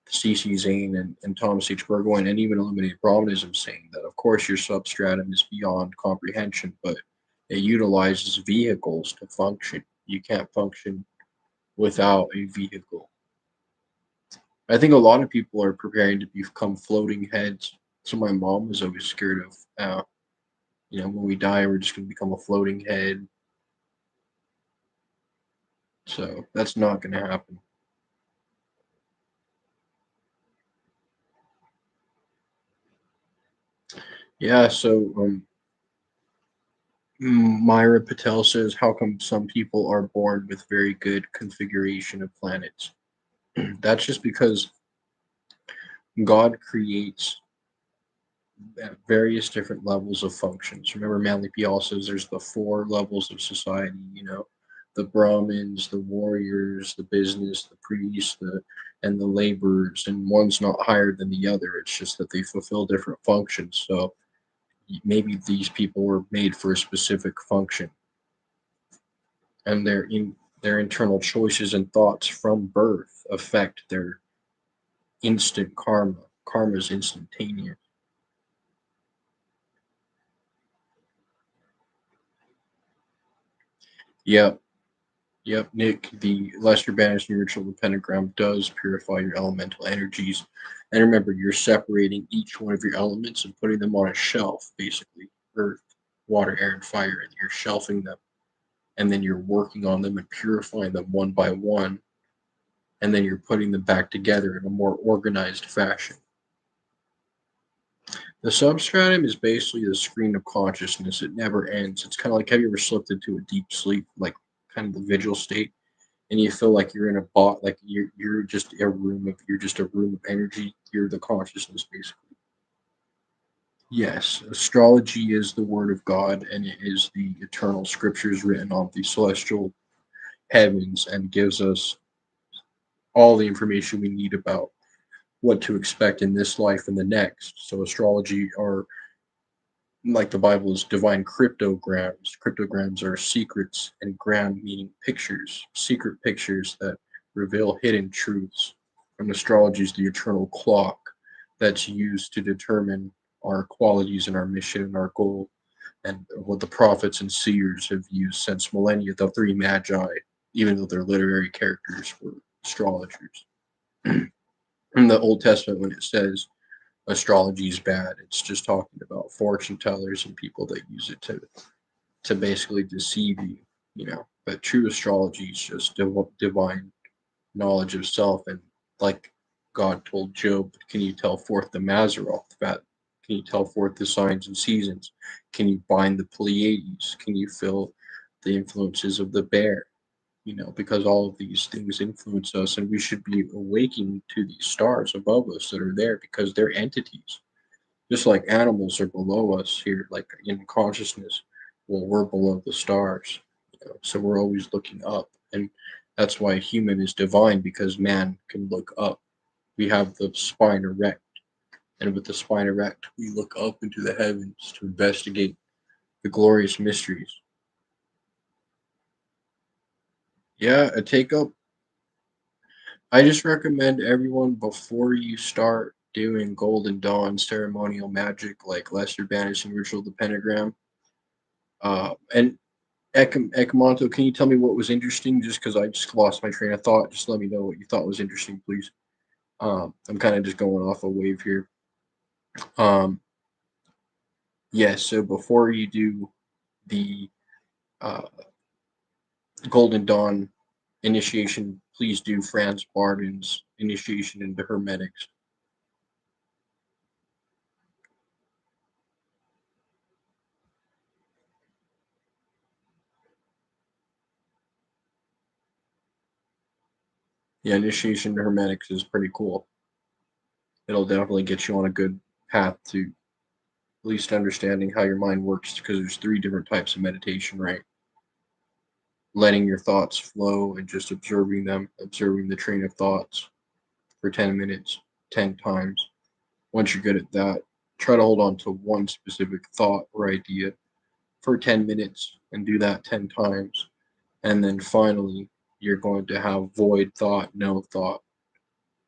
C.C. Zane and Thomas H. Burgoyne and even Illuminated Brahmanism saying, that of course your substratum is beyond comprehension, but it utilizes vehicles to function. You can't function without a vehicle. I think a lot of people are preparing to become floating heads. So my mom was always scared of, when we die, we're just going to become a floating head. So that's not going to happen. Yeah. So Myra Patel says, "How come some people are born with very good configuration of planets?" That's just because God creates at various different levels of functions. Remember, Manly P also says there's the four levels of society, the Brahmins, the warriors, the business, the priests, and the laborers, and one's not higher than the other. It's just that they fulfill different functions. So maybe these people were made for a specific function, and their internal choices and thoughts from birth affect their instant karma. Karma is instantaneous. Yep, yep, Nick. The Lesser Banishing Ritual of the Pentagram does purify your elemental energies, and remember, you're separating each one of your elements and putting them on a shelf, basically earth, water, air, and fire, and you're shelving them, and then you're working on them and purifying them one by one, and then you're putting them back together in a more organized fashion. The substratum is basically the screen of consciousness. It never ends. It's kind of like, have you ever slipped into a deep sleep, like kind of the vigil state, and you feel like you're in a bot, like you're just a room of energy. You're the consciousness, basically. Yes, astrology is the word of God, and it is the eternal scriptures written on the celestial heavens, and gives us all the information we need about what to expect in this life and the next. So astrology are, like the Bible, is divine cryptograms. Cryptograms are secrets, and gram meaning pictures, secret pictures that reveal hidden truths. And astrology is the eternal clock that's used to determine our qualities and our mission and our goal, and what the prophets and seers have used since millennia. The three magi, even though they're literary characters, were astrologers. In the Old Testament, when it says astrology is bad, it's just talking about fortune tellers and people that use it to basically deceive you. But true astrology is just divine knowledge of self, and like God told Job, can you tell forth the Mazzaroth? That can you tell forth the signs and seasons? Can you bind the Pleiades? Can you feel the influences of the bear? Because all of these things influence us, and we should be awakening to these stars above us that are there because they're entities. Just like animals are below us here, like in consciousness, well, we're below the stars. So we're always looking up. And that's why human is divine, because man can look up. We have the spine erect. And with the spine erect, we look up into the heavens to investigate the glorious mysteries. Yeah, a take up. I just recommend everyone, before you start doing Golden Dawn ceremonial magic like Lesser Banishing Ritual of the Pentagram. And Ekamonto, can you tell me what was interesting? Just because I just lost my train of thought. Just let me know what you thought was interesting, please. I'm kind of just going off a wave here. Um, yes, so before you do the uh, Golden Dawn initiation, please do Franz Barden's initiation into Hermetics. Yeah, initiation into Hermetics is pretty cool. It'll definitely get you on a good path to at least understanding how your mind works, because there's three different types of meditation, right? Letting your thoughts flow and just observing the train of thoughts for 10 minutes, 10 times. Once you're good at that, try to hold on to one specific thought or idea for 10 minutes and do that 10 times. And then finally, you're going to have void thought, no thought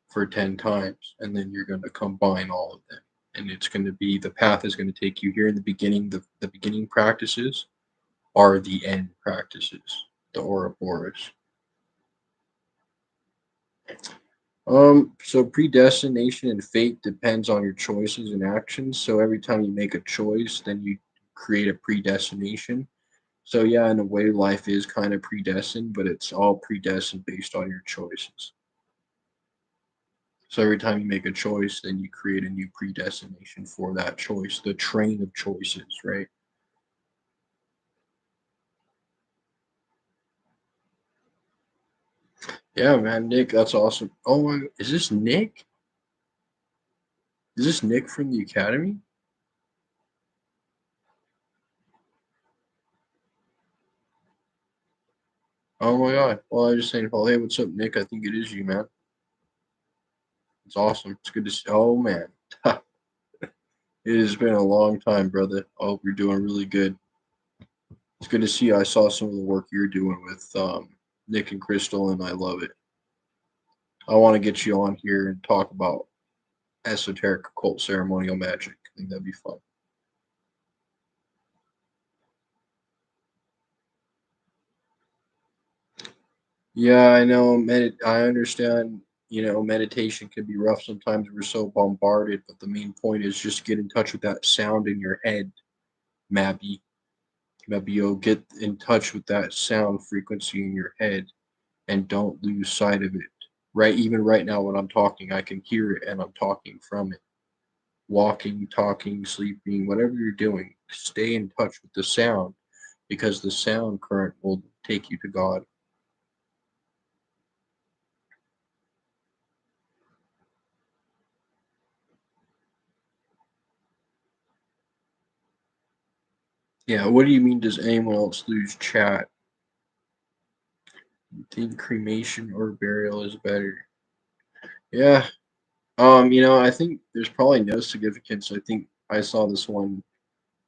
for 10 times. And then you're going to combine all of them. And it's going to be, the path is going to take you here in the beginning. The beginning practices are the end practices, the Ouroboros. So predestination and fate depends on your choices and actions. So every time you make a choice, then you create a predestination. So yeah, in a way, life is kind of predestined, but it's all predestined based on your choices. So every time you make a choice, then you create a new predestination for that choice, the train of choices, right? Yeah, man, Nick, that's awesome. Oh my, is this Nick? Is this Nick from the Academy? Oh my god. Well, I was just saying, oh, hey, what's up, Nick? I think it is you, man. It's awesome. It's good to see. Oh man. It has been a long time, brother. I hope you're doing really good. It's good to see you. I saw some of the work you're doing with Nick and Crystal, and I love it. I want to get you on here and talk about esoteric occult ceremonial magic. I think that'd be fun. Yeah, I know. I understand. Meditation can be rough sometimes. We're so bombarded, but the main point is just get in touch with that sound in your head, Mabby. Mabio, get in touch with that sound frequency in your head and don't lose sight of it. Right, even right now when I'm talking, I can hear it and I'm talking from it. Walking, talking, sleeping, whatever you're doing, stay in touch with the sound because the sound current will take you to God. Yeah, what do you mean does anyone else lose chat? You think cremation or burial is better? Yeah. I think there's probably no significance. I think I saw this one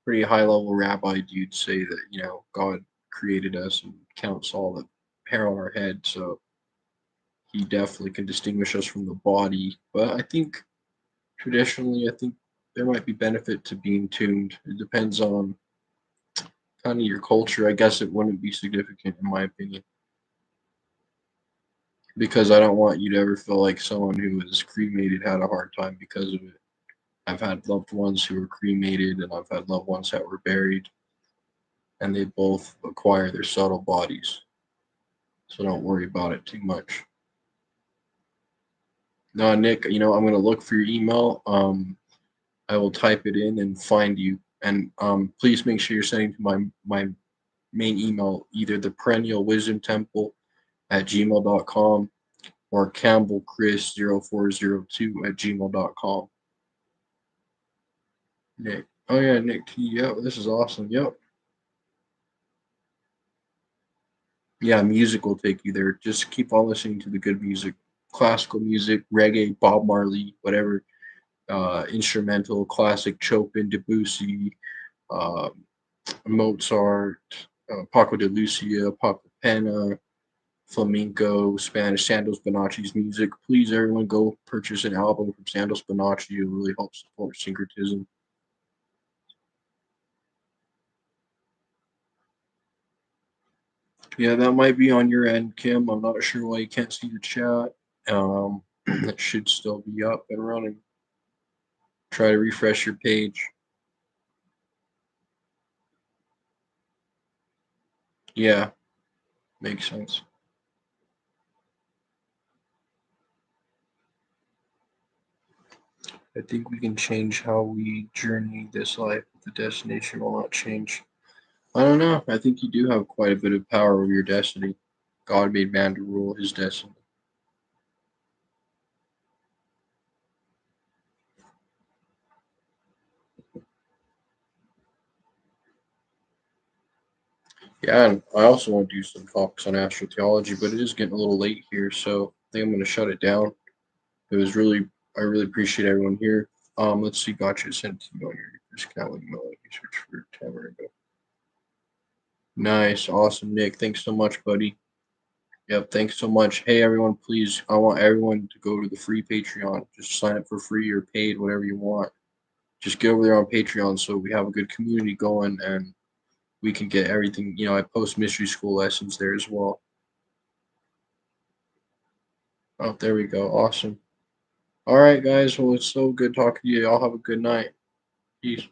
pretty high level rabbi dude say that, God created us and counts all the hair on our head, so he definitely can distinguish us from the body. But I think traditionally, I think there might be benefit to being tuned. It depends on kind of your culture. I guess it wouldn't be significant in my opinion because I don't want you to ever feel like someone who was cremated had a hard time because of it. I've had loved ones who were cremated and I've had loved ones that were buried and they both acquire their subtle bodies. So don't worry about it too much. No, Nick, I'm gonna look for your email. I will type it in and find you. And please make sure you're sending to my main email, either the perennial wisdom temple at gmail.com or Campbell Chris 0402 at gmail.com. Nick. Oh yeah, Nick T. Yep, this is awesome. Yep. Yeah, music will take you there. Just keep on listening to the good music. Classical music, reggae, Bob Marley, whatever, instrumental, classic, Chopin, Debussy, uh, Mozart, Paco de Lucia, Papa Pena, flamenco, Spanish, Santos Bonacci's music. Please, everyone, go purchase an album from Santos Bonacci. It really helps support syncretism. Yeah, that might be on your end, Kim. I'm not sure why you can't see the chat. It should still be up and running. Try to refresh your page. Yeah, makes sense. I think we can change how we journey this life, but the destination will not change. I don't know. I think you do have quite a bit of power over your destiny. God made man to rule his destiny. Yeah, and I also want to do some talks on astrotheology, but it is getting a little late here, so I think I'm going to shut it down. It was really, I really appreciate everyone here. Let's see, gotcha sent to you on your discount email. Let me search for Tamarindo. Nice, awesome, Nick. Thanks so much, buddy. Yep, thanks so much. Hey, everyone, please, I want everyone to go to the free Patreon. Just sign up for free or paid, whatever you want. Just get over there on Patreon so we have a good community going and we can get everything. I post mystery school lessons there as well. Oh, there we go. Awesome. All right, guys. Well, it's so good talking to you. Y'all have a good night. Peace.